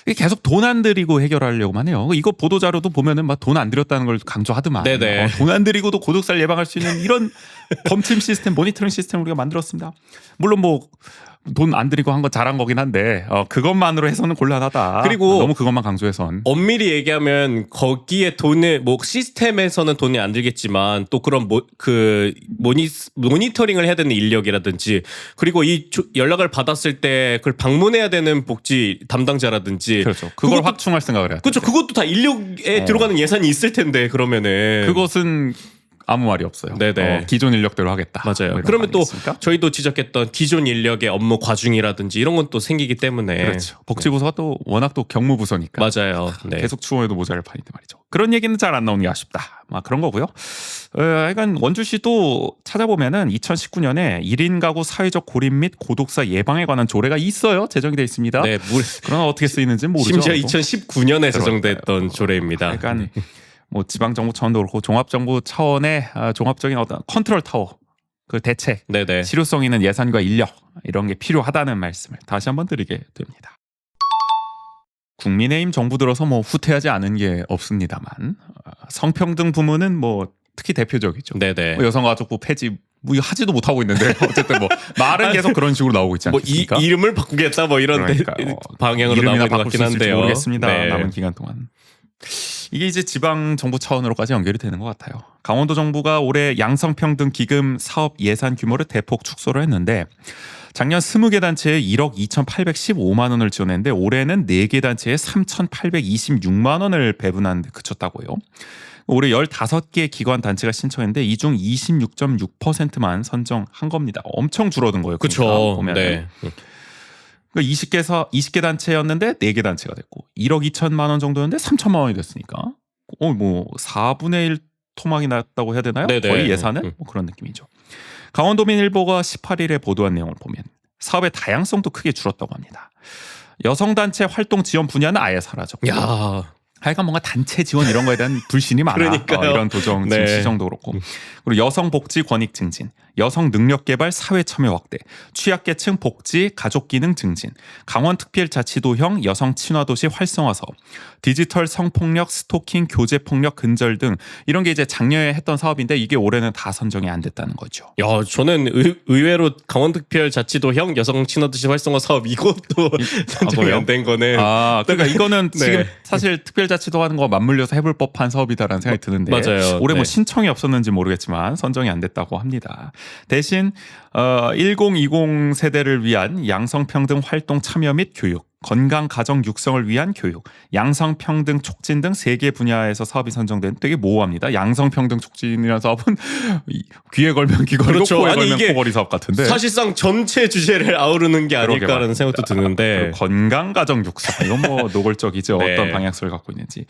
이게 계속 돈 안 들이고 해결하려고만 해요. 이거 보도 자료도 보면은 막 돈 안 들였다는 걸 강조하더만. 네네. 돈 안 들이고도 고독사를 예방할 수 있는 이런 검침 시스템, 모니터링 시스템을 우리가 만들었습니다. 물론 뭐 돈 안 들이고 한 건 잘한 거긴 한데 그것만으로 해서는 곤란하다. 그리고 너무 그것만 강조해선. 엄밀히 얘기하면 거기에 돈을 뭐 시스템에서는 돈이 안 들겠지만 또 그런 모니터링을 해야 되는 인력이라든지 그리고 이 연락을 받았을 때 그걸 방문해야 되는 복지 담당자라든지 그렇죠. 그걸 그것도- 확충할 생각을 해야 돼. 그렇죠. 그것도 다 인력에 들어가는 예산이 있을 텐데 그러면은 그것은 아무 말이 없어요. 네네. 기존 인력대로 하겠다. 맞아요. 뭐 이런 그러면 거 또 아니겠습니까? 저희도 지적했던 기존 인력의 업무 과중이라든지 이런 건 또 생기기 때문에 그렇죠. 복지부서가 또 워낙 또 경무부서니까 맞아요. 네. 계속 추모해도 모자랄 판인데 말이죠. 그런 얘기는 잘 안 나오는 게 아쉽다. 막 그런 거고요. 하여간 원주시도 찾아보면은 2019년에 1인 가구 사회적 고립 및 고독사 예방에 관한 조례가 있어요. 제정이 돼 있습니다. 네, 그러나 어떻게 쓰이는지는 모르죠. 심지어 아무도. 2019년에 제정됐던 조례입니다. 약간 뭐 지방 정부 차원도 그렇고 종합 정부 차원의 종합적인 어떤 컨트롤 타워 그 대책, 네네. 실효성 있는 예산과 인력 이런 게 필요하다는 말씀을 다시 한번 드리게 됩니다. 국민의힘 정부 들어서 뭐 후퇴하지 않은 게 없습니다만 성평등 부문은 뭐 특히 대표적이죠. 네네. 뭐 여성가족부 폐지 뭐 이거 하지도 못하고 있는데 어쨌든 뭐 말은 계속 그런 식으로 나오고 있지 뭐 않습니까? 이름을 바꾸겠다 뭐 이런 방향으로 나오고 있는 것 같긴 한데요. 모르겠습니다. 네. 남은 기간 동안. 이게 이제 지방 정부 차원으로까지 연결이 되는 것 같아요. 강원도 정부가 올해 양성평등 기금 사업 예산 규모를 대폭 축소를 했는데 작년 20개 단체에 1억 2,815만 원을 지원했는데 올해는 4개 단체에 3,826만 원을 배분하는 데 그쳤다고요. 올해 15개 기관 단체가 신청했는데 이 중 26.6%만 선정한 겁니다. 엄청 줄어든 거예요. 그러니까 그렇죠. 보면은. 네. 20개 단체였는데 4개 단체가 됐고 1억 2천만 원 정도였는데 3천만 원이 됐으니까 뭐 4분의 1 토막이 났다고 해야 되나요? 네네. 거의 예산은 뭐 그런 느낌이죠. 강원도민일보가 18일에 보도한 내용을 보면 사업의 다양성도 크게 줄었다고 합니다. 여성단체 활동 지원 분야는 아예 사라졌고 야. 하여간 뭔가 단체 지원 이런 거에 대한 불신이 많아. 그러니까요. 이런 도정 지금 네. 시정도 그렇고. 그리고 여성 복지 권익 증진, 여성 능력 개발 사회 참여 확대, 취약계층 복지 가족 기능 증진, 강원 특별자치도형 여성 친화 도시 활성화 사업, 디지털 성폭력 스토킹 교제 폭력 근절 등 이런 게 이제 작년에 했던 사업인데 이게 올해는 다 선정이 안 됐다는 거죠. 야, 저는 의외로 강원특별자치도형 여성 친화도시 활성화 사업 이것도 선정이 안 된 거네. 그러니까 이거는 네. 지금 사실 특별자치도 하는 거 맞물려서 해볼 법한 사업이다라는 생각이 드는데 맞아요. 올해 뭐 네. 신청이 없었는지 모르겠지만 선정이 안 됐다고 합니다. 대신 1020 세대를 위한 양성평등 활동 참여 및 교육, 건강 가정 육성을 위한 교육, 양성평등 촉진 등 3개 분야에서 사업이 선정된 되게 모호합니다. 양성평등 촉진이라는 사업은 귀에 걸면 귀걸이고 그렇죠. 코에 아니, 걸면 이게 코걸이 사업 같은데 사실상 전체 주제를 아우르는 게 그러게 아닐까라는 말입니다. 생각도 드는데. 그리고 건강 가정 육성 이건 뭐 노골적이죠. 네. 어떤 방향성을 갖고 있는지.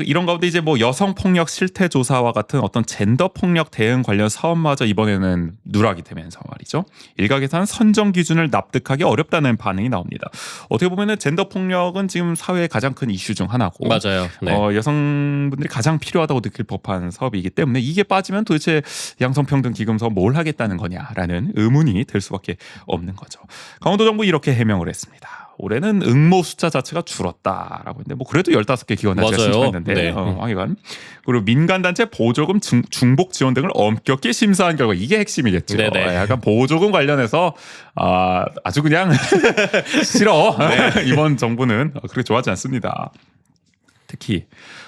이런 가운데 이제 뭐 여성 폭력 실태 조사와 같은 어떤 젠더 폭력 대응 관련 사업마저 이번에는 누락이 되면서 말이죠. 일각에서는 선정 기준을 납득하기 어렵다는 반응이 나옵니다. 어떻게 보면은 젠더 폭력은 지금 사회의 가장 큰 이슈 중 하나고, 맞아요. 네. 여성분들이 가장 필요하다고 느낄 법한 사업이기 때문에 이게 빠지면 도대체 양성평등 기금 사업 뭘 하겠다는 거냐라는 의문이 들 수밖에 없는 거죠. 강원도 정부 이렇게 해명을 했습니다. 올해는 응모 숫자 자체가 줄었다라고 했는데 뭐 그래도 15개 기관 단체가 맞아요. 신청했는데 네. 하여간 그리고 민간단체 보조금 중복 지원 등을 엄격히 심사한 결과 이게 핵심이겠죠. 네네. 약간 보조금 관련해서 아주 그냥 싫어. 이번 정부는 그렇게 좋아하지 않습니다. 특히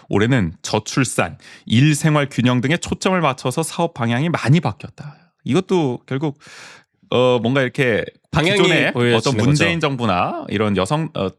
올해는 저출산, 일생활 균형 등에 초점을 맞춰서 사업 방향이 많이 바뀌었다. 이것도 결국 뭔가 이렇게 방향이 기존에 보여지는 어떤 문재인 거죠. 정부나 이런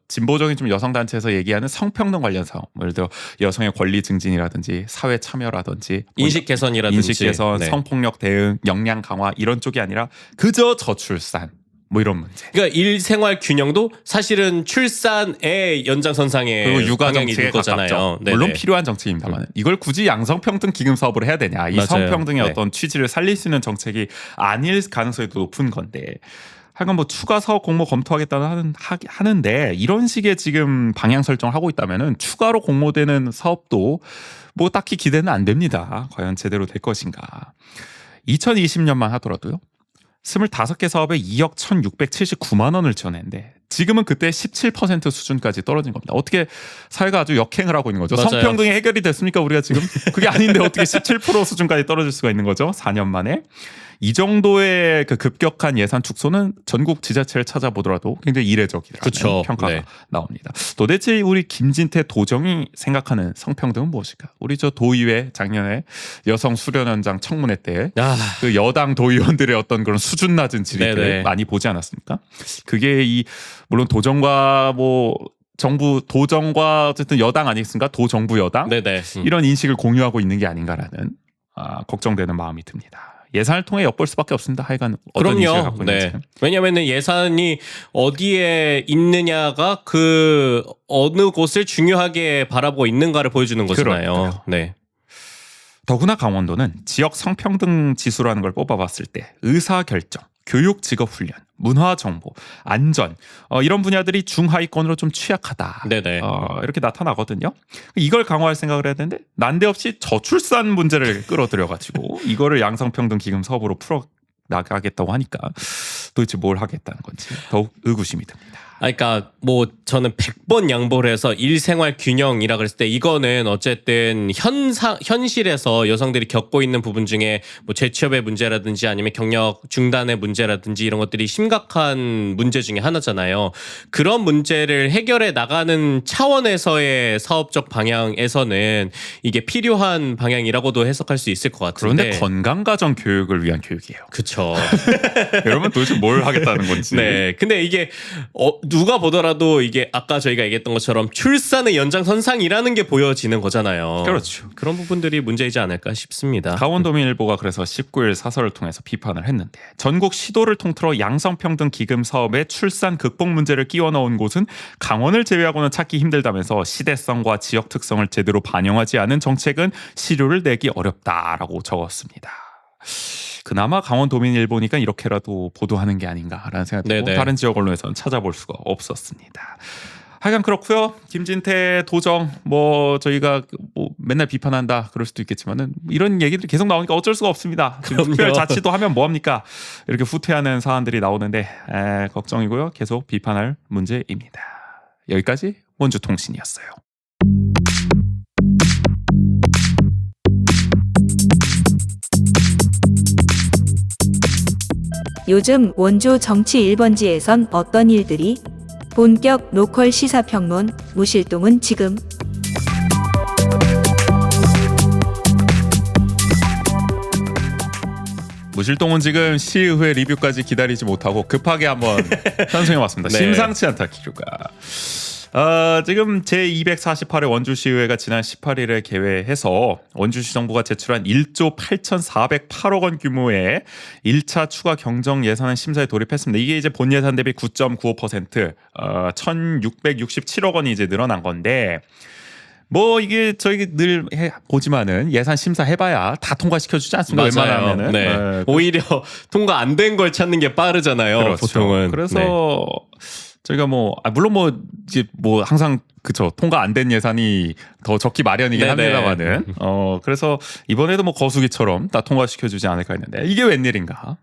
진보적인 좀 여성 단체에서 얘기하는 성평등 관련 사업, 예를 들어 여성의 권리 증진이라든지 사회 참여라든지 인식 개선이라든지. 인식 개선, 네. 성폭력 대응, 역량 강화 이런 쪽이 아니라 그저 저출산 뭐 이런 문제. 그러니까 일생활 균형도 사실은 출산의 연장선상에 그리고 육아 방향이 정책에 있는 거잖아요. 가깝죠. 네네. 물론 필요한 정책입니다만 이걸 굳이 양성평등 기금 사업으로 해야 되냐? 이 맞아요. 성평등의 네. 어떤 취지를 살릴 수 있는 정책이 아닐 가능성이 더 높은 건데. 하여간 뭐 추가 사업 공모 검토하겠다는 하는데 이런 식의 지금 방향 설정을 하고 있다면은 추가로 공모되는 사업도 뭐 딱히 기대는 안 됩니다. 과연 제대로 될 것인가? 2020년만 하더라도요. 25개 사업에 2억 1,679만 원을 지원했는데 지금은 그때 17% 수준까지 떨어진 겁니다. 어떻게 사회가 아주 역행을 하고 있는 거죠. 맞아요. 성평등이 해결이 됐습니까? 우리가 지금 그게 아닌데 어떻게 17% 수준까지 떨어질 수가 있는 거죠. 4년 만에. 이 정도의 그 급격한 예산 축소는 전국 지자체를 찾아보더라도 굉장히 이례적이라는 그쵸. 평가가 네. 나옵니다. 도대체 우리 김진태 도정이 생각하는 성평등은 무엇일까? 우리 저 도의회 작년에 여성 수련원장 청문회 때 그 여당 도의원들의 어떤 그런 수준 낮은 질의들 네네. 많이 보지 않았습니까? 그게 물론 도정과 뭐 정부 도정과 어쨌든 여당 아니겠습니까? 도정부 여당 네네. 이런 인식을 공유하고 있는 게 아닌가라는 걱정되는 마음이 듭니다. 예산을 통해 엿볼 수밖에 없습니다. 하여간 어떤 인식을 그럼요. 갖고 있는지. 네. 왜냐하면 예산이 어디에 있느냐가 그 어느 곳을 중요하게 바라보고 있는가를 보여주는 거잖아요. 그러니까요. 네. 더구나 강원도는 지역 성평등 지수라는 걸 뽑아봤을 때 의사결정, 교육 직업훈련, 문화정보, 안전 이런 분야들이 중하위권으로 좀 취약하다. 네네. 이렇게 나타나거든요. 이걸 강화할 생각을 해야 되는데 난데없이 저출산 문제를 끌어들여가지고 이거를 양성평등 기금 사업으로 풀어 나가겠다고 하니까 도대체 뭘 하겠다는 건지 더욱 의구심이 듭니다. 그러니까 뭐 저는 100번 양보를 해서 일생활 균형이라 그랬을 때 이거는 어쨌든 현실에서 여성들이 겪고 있는 부분 중에 뭐 재취업의 문제라든지 아니면 경력 중단의 문제라든지 이런 것들이 심각한 문제 중에 하나잖아요. 그런 문제를 해결해 나가는 차원에서의 사업적 방향에서는 이게 필요한 방향이라고도 해석할 수 있을 것 같은데. 그런데 건강가정 교육을 위한 교육이에요. 그쵸. 여러분 도대체 뭘 하겠다는 건지. 네. 근데 이게 누가 보더라도 이게 아까 저희가 얘기했던 것처럼 출산의 연장선상이라는 게 보여지는 거잖아요. 그렇죠. 그런 부분들이 문제이지 않을까 싶습니다. 강원도민일보가 그래서 19일 사설을 통해서 비판을 했는데 전국 시도를 통틀어 양성평등 기금 사업에 출산 극복 문제를 끼워 넣은 곳은 강원을 제외하고는 찾기 힘들다면서 시대성과 지역 특성을 제대로 반영하지 않은 정책은 실효를 내기 어렵다라고 적었습니다. 그나마 강원도민일보니까 이렇게라도 보도하는 게 아닌가라는 생각이 들고 네네. 다른 지역 언론에서는 찾아볼 수가 없었습니다. 하여간 그렇고요. 김진태 도정 뭐 저희가 뭐 맨날 비판한다 그럴 수도 있겠지만은 이런 얘기들이 계속 나오니까 어쩔 수가 없습니다. 지금 그럼요. 특별 자치도 하면 뭐 합니까? 이렇게 후퇴하는 사안들이 나오는데 걱정이고요. 계속 비판할 문제입니다. 여기까지 원주통신이었어요. 요즘 원주 정치 1번지에선 어떤 일들이? 본격 로컬 시사평론 무실동은 지금. 무실동은 지금 시의회 리뷰까지 기다리지 못하고 급하게 한번 편성해 왔습니다. 네. 심상치 않다 기류가. 지금 제248회 원주시의회가 지난 18일에 개회해서 원주시 정부가 제출한 1조 8,408억 원 규모의 1차 추가 경정 예산안 심사에 돌입했습니다. 이게 이제 본 예산 대비 9.95%, 1,667억 원이 이제 늘어난 건데 뭐 이게 저희 늘 보지만은 예산 심사 해봐야 다 통과시켜주지 않습니다. 웬만하면은. 네. 오히려 통과 안 된 걸 찾는 게 빠르잖아요. 그렇죠. 보통은. 그래서 네. 저희가 뭐 물론 뭐 이제 뭐 항상 그쵸 통과 안 된 예산이 더 적기 마련이긴 네네. 합니다만은 그래서 이번에도 뭐 거수기처럼 다 통과시켜주지 않을까 했는데 이게 웬일인가?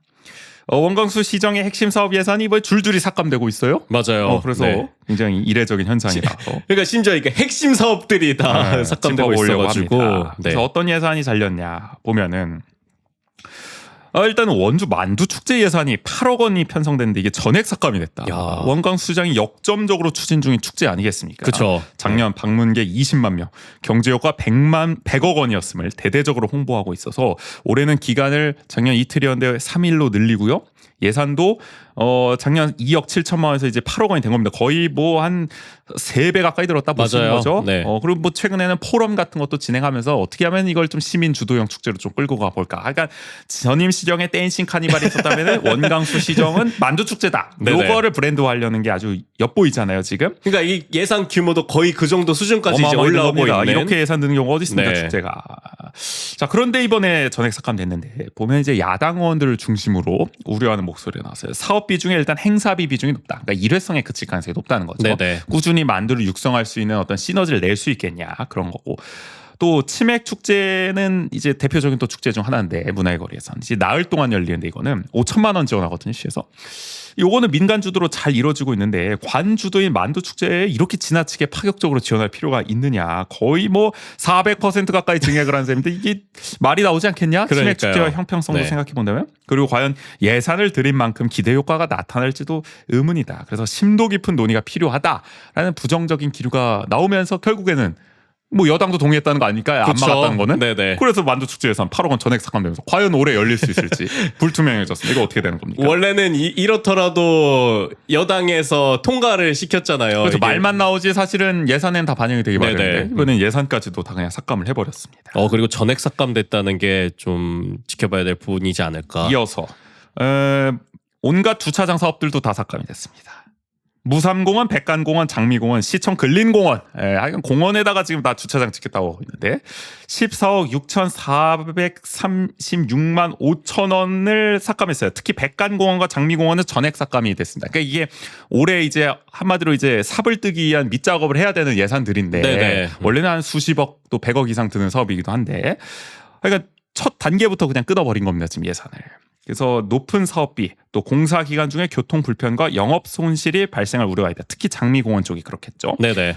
원광수 시정의 핵심 사업 예산이 뭐 줄줄이 삭감되고 있어요. 맞아요. 그래서 네. 굉장히 이례적인 현상이라서. 그러니까 심지어 이게 핵심 사업들이 다 삭감되고 짚어보려고 있어가지고. 합니다. 네. 그래서 어떤 예산이 잘렸냐 보면은 일단 원주 만두 축제 예산이 8억 원이 편성됐는데 이게 전액 삭감이 됐다. 야. 원광수장이 역점적으로 추진 중인 축제 아니겠습니까? 그쵸. 작년 방문객 20만 명, 경제효과 100억 원이었음을 대대적으로 홍보하고 있어서 올해는 기간을 작년 이틀이었는데 3일로 늘리고요. 예산도 작년 2억 7천만 원에서 이제 8억 원이 된 겁니다. 거의 뭐 한 3배 가까이 들었다 보시는 맞아요. 거죠. 네. 그리고 뭐 최근에는 포럼 같은 것도 진행하면서 어떻게 하면 이걸 좀 시민 주도형 축제로 좀 끌고 가볼까. 그러니까 전임 시정에 댄싱 카니발이 있었다면 원광수 시정은 만두 축제다. 네네. 요거를 브랜드화하려는 게 아주 엿보이잖아요 지금. 그러니까 이 예산 규모도 거의 그 정도 수준까지 이제 어마어마하게 올라오고 겁니다. 있는. 이렇게 예산 드는 경우가 어디 있습니까 네. 축제가. 자 그런데 이번에 전액 삭감됐는데 보면 이제 야당 의원들을 중심으로 우려하는 목소리가 나왔어요. 사업비 중에 일단 행사비 비중이 높다. 그러니까 일회성에 그칠 가능성이 높다는 거죠. 네네. 꾸준히 만두를 육성할 수 있는 어떤 시너지를 낼 수 있겠냐 그런 거고. 또 치맥 축제는 이제 대표적인 또 축제 중 하나인데 문화의 거리에서는 이제 나흘 동안 열리는데 이거는 5천만 원 지원하거든요 시에서. 요거는 민간 주도로 잘 이루어지고 있는데 관 주도인 만두 축제에 이렇게 지나치게 파격적으로 지원할 필요가 있느냐. 거의 뭐 400% 가까이 증액을 한 셈인데 이게 말이 나오지 않겠냐. 그러니까요. 치맥 축제와 형평성도 네. 생각해 본다면. 그리고 과연 예산을 들인 만큼 기대 효과가 나타날지도 의문이다. 그래서 심도 깊은 논의가 필요하다라는 부정적인 기류가 나오면서 결국에는 뭐 여당도 동의했다는 거 아닐까요? 안 그쵸. 막았다는 거는. 네네. 그래서 만두 축제 예산 8억 원 전액 삭감되면서 과연 올해 열릴 수 있을지 불투명해졌습니다. 이거 어떻게 되는 겁니까? 원래는 이렇더라도 여당에서 통과를 시켰잖아요. 그래서 이게. 말만 나오지 사실은 예산엔 다 반영이 되기 네네. 마련인데 이번엔 예산까지도 다 그냥 삭감을 해버렸습니다. 그리고 전액 삭감됐다는 게 좀 지켜봐야 될 부분이지 않을까. 이어서 온갖 주차장 사업들도 다 삭감이 됐습니다. 무삼공원, 백간공원, 장미공원, 시청 근린공원, 하여간 공원에다가 지금 다 주차장 짓겠다고 하고 있는데 14억 6,436만 5천 원을 삭감했어요. 특히 백간공원과 장미공원은 전액 삭감이 됐습니다. 그러니까 이게 올해 이제 한마디로 이제 삽을 뜨기 위한 밑작업을 해야 되는 예산들인데 네네. 원래는 한 수십억 또 100억 이상 드는 사업이기도 한데 그러니까 첫 단계부터 그냥 끊어버린 겁니다. 지금 예산을. 그래서 높은 사업비 또 공사 기간 중에 교통 불편과 영업 손실이 발생할 우려가 있다. 특히 장미공원 쪽이 그렇겠죠. 네네.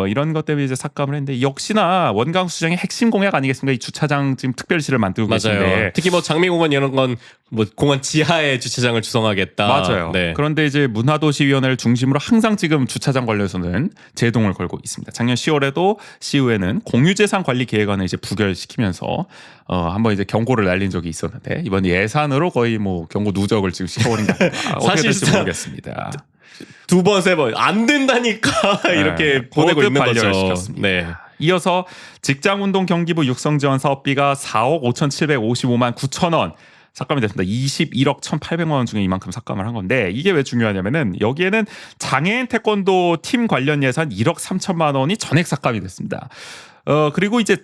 이런 것 때문에 이제 삭감을 했는데 역시나 원광수장의 핵심 공약 아니겠습니까? 이 주차장 지금 특별시를 만들고 맞아요. 계신데 특히 뭐 장미공원 이런 건 뭐 공원 지하에 주차장을 조성하겠다. 맞아요. 네. 그런데 이제 문화도시위원회를 중심으로 항상 지금 주차장 관련해서는 제동을 걸고 있습니다. 작년 10월에도 시의회는 공유재산관리계획안을 이제 부결시키면서 한번 이제 경고를 날린 적이 있었는데 이번 예산으로 거의 뭐 경고 누적을 지금 시켜버린 게 아닌가. 어떻게 될지 사실상 모르겠습니다. 두 번, 세 번 안 된다니까 이렇게 보내고 거듭 있는 거죠. 발열시켰습니다. 네. 이어서 직장운동 경기부 육성지원 사업비가 4억 5,755만 9천 원 삭감이 됐습니다. 21억 1,800만 원 중에 이만큼 삭감을 한 건데 이게 왜 중요하냐면은 여기에는 장애인 태권도 팀 관련 예산 1억 3천만 원이 전액 삭감이 됐습니다. 그리고 이제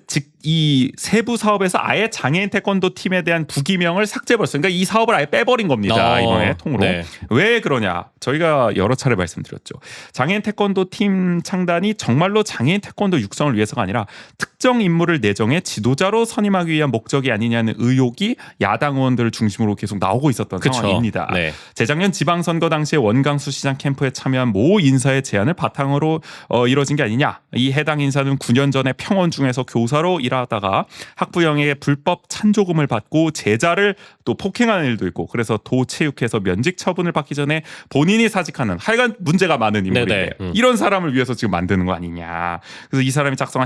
이 세부 사업에서 아예 장애인 태권도 팀에 대한 부기명을 삭제해버렸어요. 그러니까 이 사업을 아예 빼버린 겁니다. 이번에 통으로. 네. 왜 그러냐? 저희가 여러 차례 말씀드렸죠. 장애인 태권도 팀 창단이 정말로 장애인 태권도 육성을 위해서가 아니라 특정 인물을 내정해 지도자로 선임하기 위한 목적이 아니냐는 의혹이 야당 의원들을 중심으로 계속 나오고 있었던 그쵸. 상황입니다. 네. 재작년 지방선거 당시에 원광수 시장 캠프에 참여한 모 인사의 제안을 바탕으로 이뤄진 게 아니냐. 이 해당 인사는 9년 전에 평원 중에서 교사로 일하다가 학부형에게 불법 찬조금을 받고 제자를 또 폭행하는 일도 있고 그래서 도체육회에서 면직 처분을 받기 전에 본인이 사직하는 하여간 문제가 많은 인물인데 네네. 이런 사람을 위해서 지금 만드는 거 아니냐. 그래서 이 사람이 작성한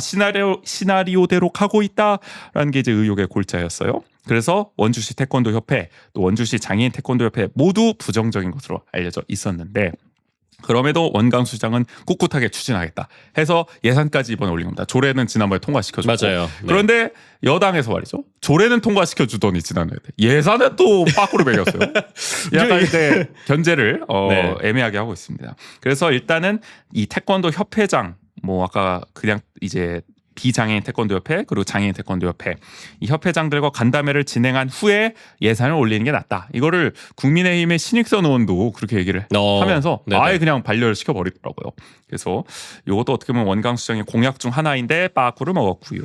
시나리오대로 가고 있다라는 게 이제 의혹의 골자였어요. 그래서 원주시 태권도 협회 또 원주시 장애인 태권도 협회 모두 부정적인 것으로 알려져 있었는데 그럼에도 원광수 시장은 꿋꿋하게 추진하겠다 해서 예산까지 이번에 올린 겁니다. 조례는 지난번에 통과시켜줬고 맞아요. 네. 그런데 여당에서 말이죠. 조례는 통과시켜주더니 지난해에 예산은 또 빠꾸로 매겼어요. 약간 이제 견제를 네. 애매하게 하고 있습니다. 그래서 일단은 이 태권도 협회장 뭐 아까 그냥 이제 비장애인 태권도 협회 그리고 장애인 태권도 협회 이 협회장들과 간담회를 진행한 후에 예산을 올리는 게 낫다. 이거를 국민의힘의 신익선 의원도 그렇게 얘기를 하면서 네네. 아예 그냥 반려시켜 버리더라고요. 그래서 이것도 어떻게 보면 원광수 시장의 공약 중 하나인데 빠꾸를 먹었고요.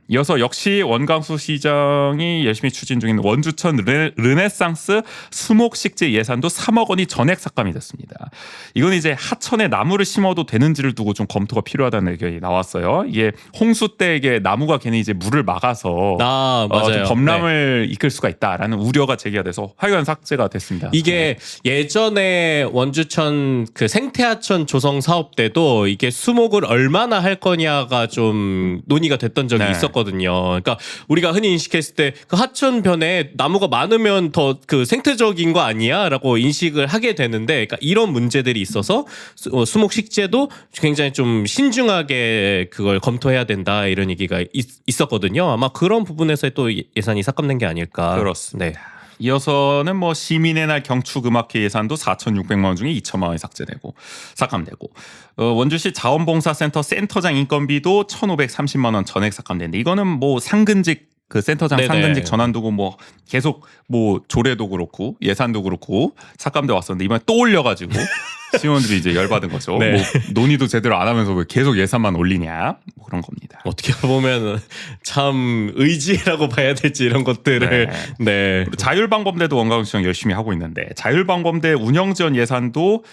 이어서 역시 원광수 시장이 열심히 추진 중인 원주천 르네상스 수목식재 예산도 3억 원이 전액 삭감이 됐습니다. 이건 이제 하천에 나무를 심어도 되는지를 두고 좀 검토가 필요하다는 의견이 나왔어요. 이게 홍수 때 이게 나무가 괜히 이제 물을 막아서 맞아요. 좀 범람을 이끌 수가 있다라는 우려가 제기가 돼서 하여간 삭제가 됐습니다. 이게 예전에 원주천 그 생태하천 조성 사업 때도 이게 수목을 얼마나 할 거냐가 좀 논의가 됐던 적이 네. 있었거든요. 그러니까 우리가 흔히 인식했을 때 그 하천변에 나무가 많으면 더 그 생태적인 거 아니야?라고 인식을 하게 되는데, 그러니까 이런 문제들이 있어서 수목 식재도 굉장히 좀 신중하게 그걸 검토해야 된다 이런 얘기가 있었거든요. 아마 그런 부분에서 또 예산이 삭감된 게 아닐까. 그렇습니다. 네. 이어서는 뭐 시민의 날 경축음악회 예산도 4,600만 원 중에 2천만 원이 삭제되고 삭감되고 원주시 자원봉사센터 센터장 인건비도 1,530만 원 전액 삭감되는데 이거는 뭐 상근직 그 센터장 네네. 상근직 전환두고 뭐 계속 뭐 조례도 그렇고 예산도 그렇고 삭감돼 왔었는데 이번에 또 올려가지고 시의원들이 이제 열받은 거죠. 네. 뭐 논의도 제대로 안 하면서 왜 계속 예산만 올리냐 뭐 그런 겁니다. 어떻게 보면 참 의지라고 봐야 될지 이런 것들을 네. 자율방범대도 원광수시장 열심히 하고 있는데 자율방범대 운영지원 예산도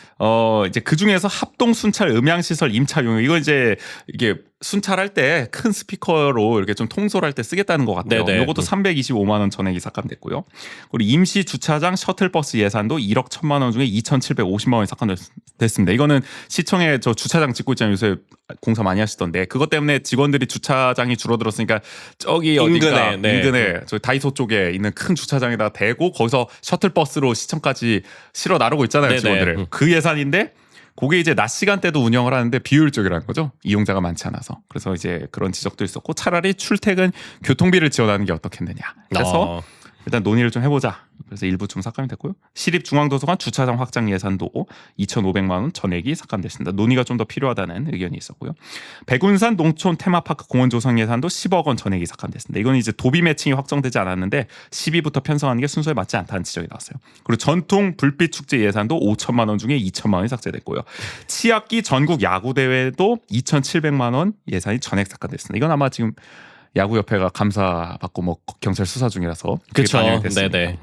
이제 그 중에서 합동 순찰 음향시설 임차 용역 이거 이제 이게 순찰할 때 큰 스피커로 이렇게 좀 통솔할 때 쓰겠다는 것 같아요. 네네. 이것도 325만 원 전액이 삭감됐고요. 그리고 임시 주차장 셔틀버스 예산도 1억 1천만 원 중에 2,750만 원이 삭감됐습니다. 이거는 시청에 저 주차장 짓고 있잖아요. 요새 공사 많이 하시던데 그것 때문에 직원들이 주차장이 줄어들었으니까 저기 어디가 인근에 저 다이소 쪽에 있는 큰 주차장에다 대고 거기서 셔틀버스로 시청까지 실어 나르고 있잖아요. 네네. 직원들을. 그 예산인데 그게 이제 낮 시간대도 운영을 하는데 비효율적이라는 거죠. 이용자가 많지 않아서. 그래서 이제 그런 지적도 있었고 차라리 출퇴근 교통비를 지원하는 게 어떻겠느냐. 그래서 일단 논의를 좀 해보자. 그래서 일부 좀 삭감이 됐고요. 시립중앙도서관 주차장 확장 예산도 2,500만 원 전액이 삭감됐습니다. 논의가 좀 더 필요하다는 의견이 있었고요. 백운산 농촌 테마파크 공원 조성 예산도 10억 원 전액이 삭감됐습니다. 이건 이제 도비 매칭이 확정되지 않았는데 10위부터 편성하는 게 순서에 맞지 않다는 지적이 나왔어요. 그리고 전통 불빛 축제 예산도 5천만 원 중에 2천만 원이 삭제됐고요. 치악기 전국 야구 대회도 2,700만 원 예산이 전액 삭감됐습니다. 이건 아마 지금 야구협회가 감사 받고 뭐 경찰 수사 중이라서 그렇죠. 반영이 됐습니다. 네네.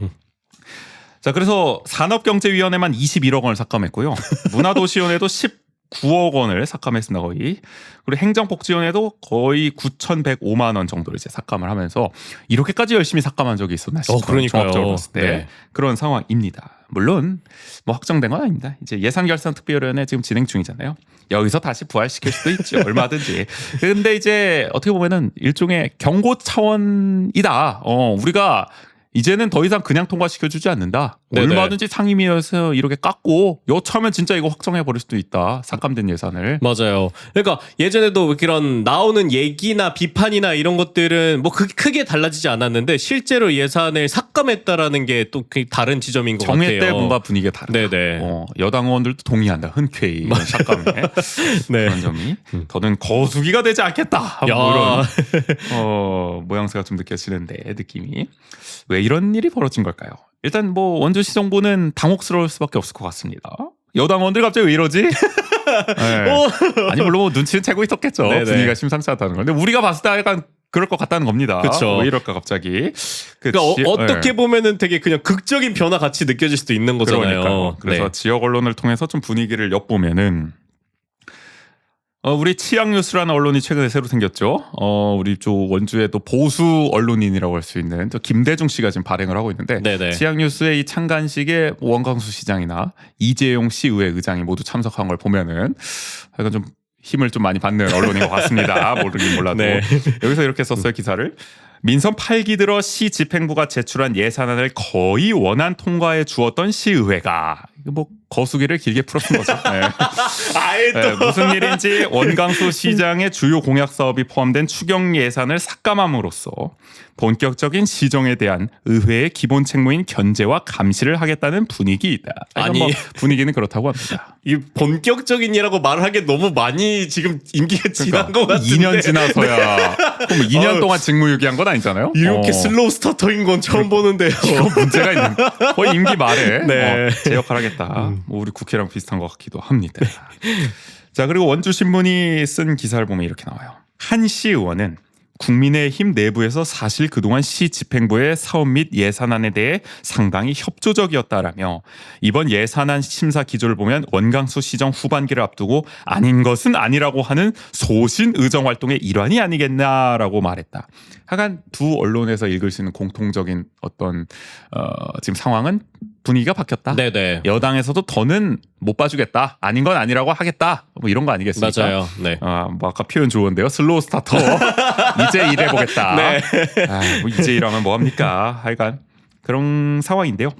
자, 그래서 산업경제위원회만 21억 원을 삭감했고요. 문화도시위원회도 19억 원을 삭감했습니다, 거의. 그리고 행정복지위원회도 거의 9,105만 원 정도를 이제 삭감을 하면서 이렇게까지 열심히 삭감한 적이 있었나 싶어요. 그러니까요. 종합적으로 봤을 때 네. 그런 상황입니다. 물론 뭐 확정된 건 아닙니다. 이제 예산결산특별위원회 지금 진행 중이잖아요. 여기서 다시 부활시킬 수도 있죠. 얼마든지. 근데 이제 어떻게 보면은 일종의 경고 차원이다. 우리가 이제는 더 이상 그냥 통과시켜주지 않는다. 네네. 얼마든지 상임위에서 이렇게 깎고 여차하면 진짜 이거 확정해버릴 수도 있다. 삭감된 예산을. 맞아요. 그러니까 예전에도 그런 나오는 얘기나 비판이나 이런 것들은 뭐 크게 달라지지 않았는데 실제로 예산을 삭감했다라는 게 또 다른 지점인 것 정회 같아요. 때 뭔가 분위기가 다르다. 네네. 여당 의원들도 동의한다. 흔쾌히 이런 삭감에. 네. 그런 점이 더는 거수기가 되지 않겠다. 야. 뭐 이런 모양새가 좀 느껴지는데 느낌이. 왜 이런 일이 벌어진 걸까요? 일단 뭐 원주시정부는 당혹스러울 수밖에 없을 것 같습니다. 여당 의원들 갑자기 왜 이러지? 네. 아니 물론 뭐 눈치는 채고 있었겠죠. 네네. 분위기가 심상치 않다는 걸. 근데 우리가 봤을 때 약간 그럴 것 같다는 겁니다. 그쵸. 왜 이럴까 갑자기. 그러니까 어떻게 네. 보면은 되게 그냥 극적인 변화 같이 느껴질 수도 있는 거잖아요. 그러니까요. 그래서 네. 지역 언론을 통해서 좀 분위기를 엿보면은 우리 치약뉴스라는 언론이 최근에 새로 생겼죠. 우리 쪽 원주에도 보수 언론인이라고 할 수 있는 저 김대중 씨가 지금 발행을 하고 있는데 네네. 치약뉴스의 이 창간식에 원광수 시장이나 이재용 시의회 의장이 모두 참석한 걸 보면은 약간 좀 힘을 좀 많이 받는 언론인 것 같습니다. 모르긴 몰라도 네. 여기서 이렇게 썼어요 기사를. 민선 8기 들어 시 집행부가 제출한 예산안을 거의 원안 통과해 주었던 시의회가 이거 뭐 거수기를 길게 풀어쓴 거죠. 네. 아예 또 네, 무슨 일인지 원광수 시장의 주요 공약 사업이 포함된 추경 예산을 삭감함으로써 본격적인 시정에 대한 의회의 기본 책무인 견제와 감시를 하겠다는 분위기이다. 아니. 뭐 분위기는 그렇다고 합니다. 이 본격적인이라고 말하기 너무 많이 지금 임기가 지난 것 같은데 2년 지나서야 그럼 뭐 2년 동안 직무유기한 건 아니잖아요. 이렇게 슬로우 스타터인 건 처음 보는데요. 이거 문제가 있는 거의 임기 말에 네. 제 역할 하겠다. 뭐 우리 국회랑 비슷한 것 같기도 합니다. 자 그리고 원주신문이 쓴 기사를 보면 이렇게 나와요. 한 시의원은 국민의힘 내부에서 사실 그동안 시 집행부의 사업 및 예산안에 대해 상당히 협조적이었다라며 이번 예산안 심사 기조를 보면 원광수 시정 후반기를 앞두고 아닌 것은 아니라고 하는 소신 의정 활동의 일환이 아니겠나라고 말했다. 하여간 두 언론에서 읽을 수 있는 공통적인 어떤 지금 상황은 분위기가 바뀌었다. 네네. 여당에서도 더는 못 봐주겠다. 아닌 건 아니라고 하겠다. 뭐 이런 거 아니겠습니까? 맞아요. 네. 뭐 아까 표현 좋은데요. 슬로우 스타터. 이제 일해보겠다. 네. 뭐 이제 일하면 뭐합니까? 하여간 그런 상황인데요.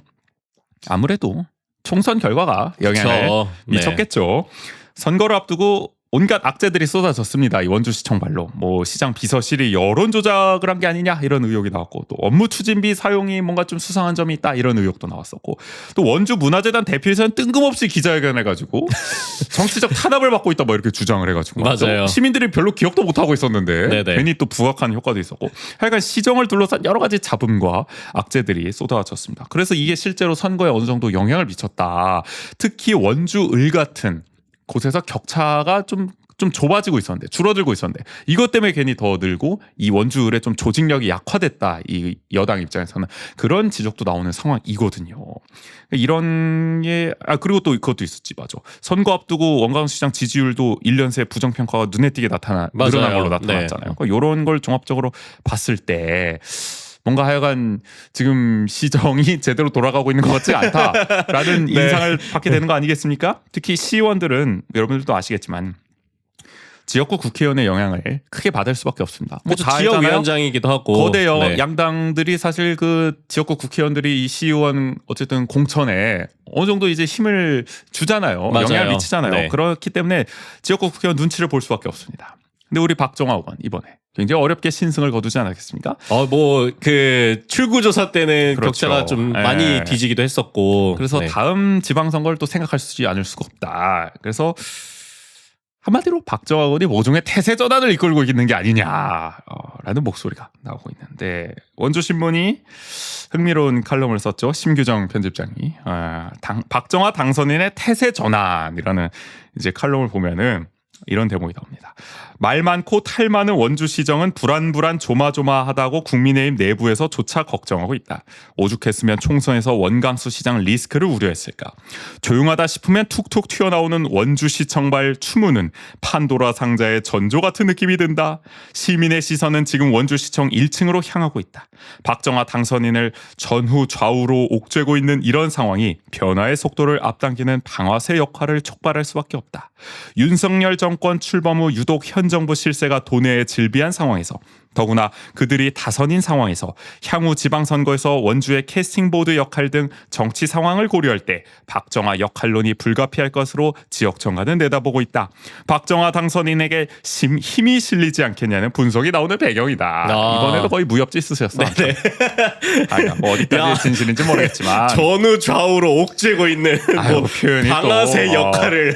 아무래도 총선 결과가 영향을 그쵸. 네. 미쳤겠죠. 선거를 앞두고 온갖 악재들이 쏟아졌습니다. 이 원주시청 발로 뭐 시장 비서실이 여론 조작을 한 게 아니냐 이런 의혹이 나왔고 또 업무 추진비 사용이 뭔가 좀 수상한 점이 있다 이런 의혹도 나왔었고 또 원주 문화재단 대표에서는 뜬금없이 기자회견해가지고 정치적 탄압을 받고 있다 뭐 이렇게 주장을 해가지고 맞아요. 시민들이 별로 기억도 못 하고 있었는데 네네. 괜히 또 부각하는 효과도 있었고 하여간 시정을 둘러싼 여러 가지 잡음과 악재들이 쏟아졌습니다. 그래서 이게 실제로 선거에 어느 정도 영향을 미쳤다. 특히 원주 을 같은 곳에서 격차가 좀 좁아지고 있었는데 줄어들고 있었는데 이것 때문에 괜히 더 늘고 이 원주을의 좀 조직력이 약화됐다 이 여당 입장에서는 그런 지적도 나오는 상황이거든요. 이런 게 그리고 또 그것도 있었지 맞아. 선거 앞두고 원광수시장 지지율도 1년 새 부정평가가 눈에 띄게 늘어난 걸로 나타났잖아요. 네. 이런 걸 종합적으로 봤을 때 뭔가 하여간 지금 시정이 제대로 돌아가고 있는 것 같지 않다라는 네. 인상을 받게 되는 거 아니겠습니까? 특히 시의원들은 여러분들도 아시겠지만 지역구 국회의원의 영향을 크게 받을 수밖에 없습니다. 뭐 다 알잖아요. 지역위원장이기도 하고 거대 네. 양당들이 사실 그 지역구 국회의원들이 이 시의원 어쨌든 공천에 어느 정도 이제 힘을 주잖아요. 맞아요. 영향을 미치잖아요. 네. 그렇기 때문에 지역구 국회의원 눈치를 볼 수밖에 없습니다. 근데 우리 박정아 의원 이번에 굉장히 어렵게 신승을 거두지 않았겠습니까? 뭐 그 출구조사 때는 그렇죠. 격차가 좀 네. 많이 뒤지기도 했었고 그래서 네. 다음 지방선거를 또 생각할 수 않을 수가 없다. 그래서 한마디로 박정아 의원이 모종의 태세 전환을 이끌고 있는 게 아니냐라는 목소리가 나오고 있는데 원주신문이 흥미로운 칼럼을 썼죠. 심규정 편집장이 박정아 당선인의 태세 전환이라는 이제 칼럼을 보면은 이런 대목이 나옵니다. 말 많고 탈 많은 원주시정은 불안불안 조마조마하다고 국민의힘 내부에서 조차 걱정하고 있다. 오죽했으면 총선에서 원광수 시장 리스크를 우려했을까. 조용하다 싶으면 툭툭 튀어나오는 원주시청발 추문은 판도라 상자의 전조 같은 느낌이 든다. 시민의 시선은 지금 원주시청 1층으로 향하고 있다. 박정아 당선인을 전후 좌우로 옥죄고 있는 이런 상황이 변화의 속도를 앞당기는 방아쇠 역할을 촉발할 수밖에 없다. 윤석열 정권 출범 후 유독 현 정부 실세가 도내에 질비한 상황에서 더구나 그들이 다선인 상황에서 향후 지방선거에서 원주의 캐스팅보드 역할 등 정치 상황을 고려할 때 박정아 역할론이 불가피할 것으로 지역 정가는 내다보고 있다. 박정아 당선인에게 힘이 실리지 않겠냐는 분석이 나오는 배경이다. 이번에도 거의 무협지 쓰셨어. 네네. 뭐 어디까지 진실인지 모르겠지만 전후 좌우로 옥죄고 있는 아유, 표현이 방아쇠 또, 역할을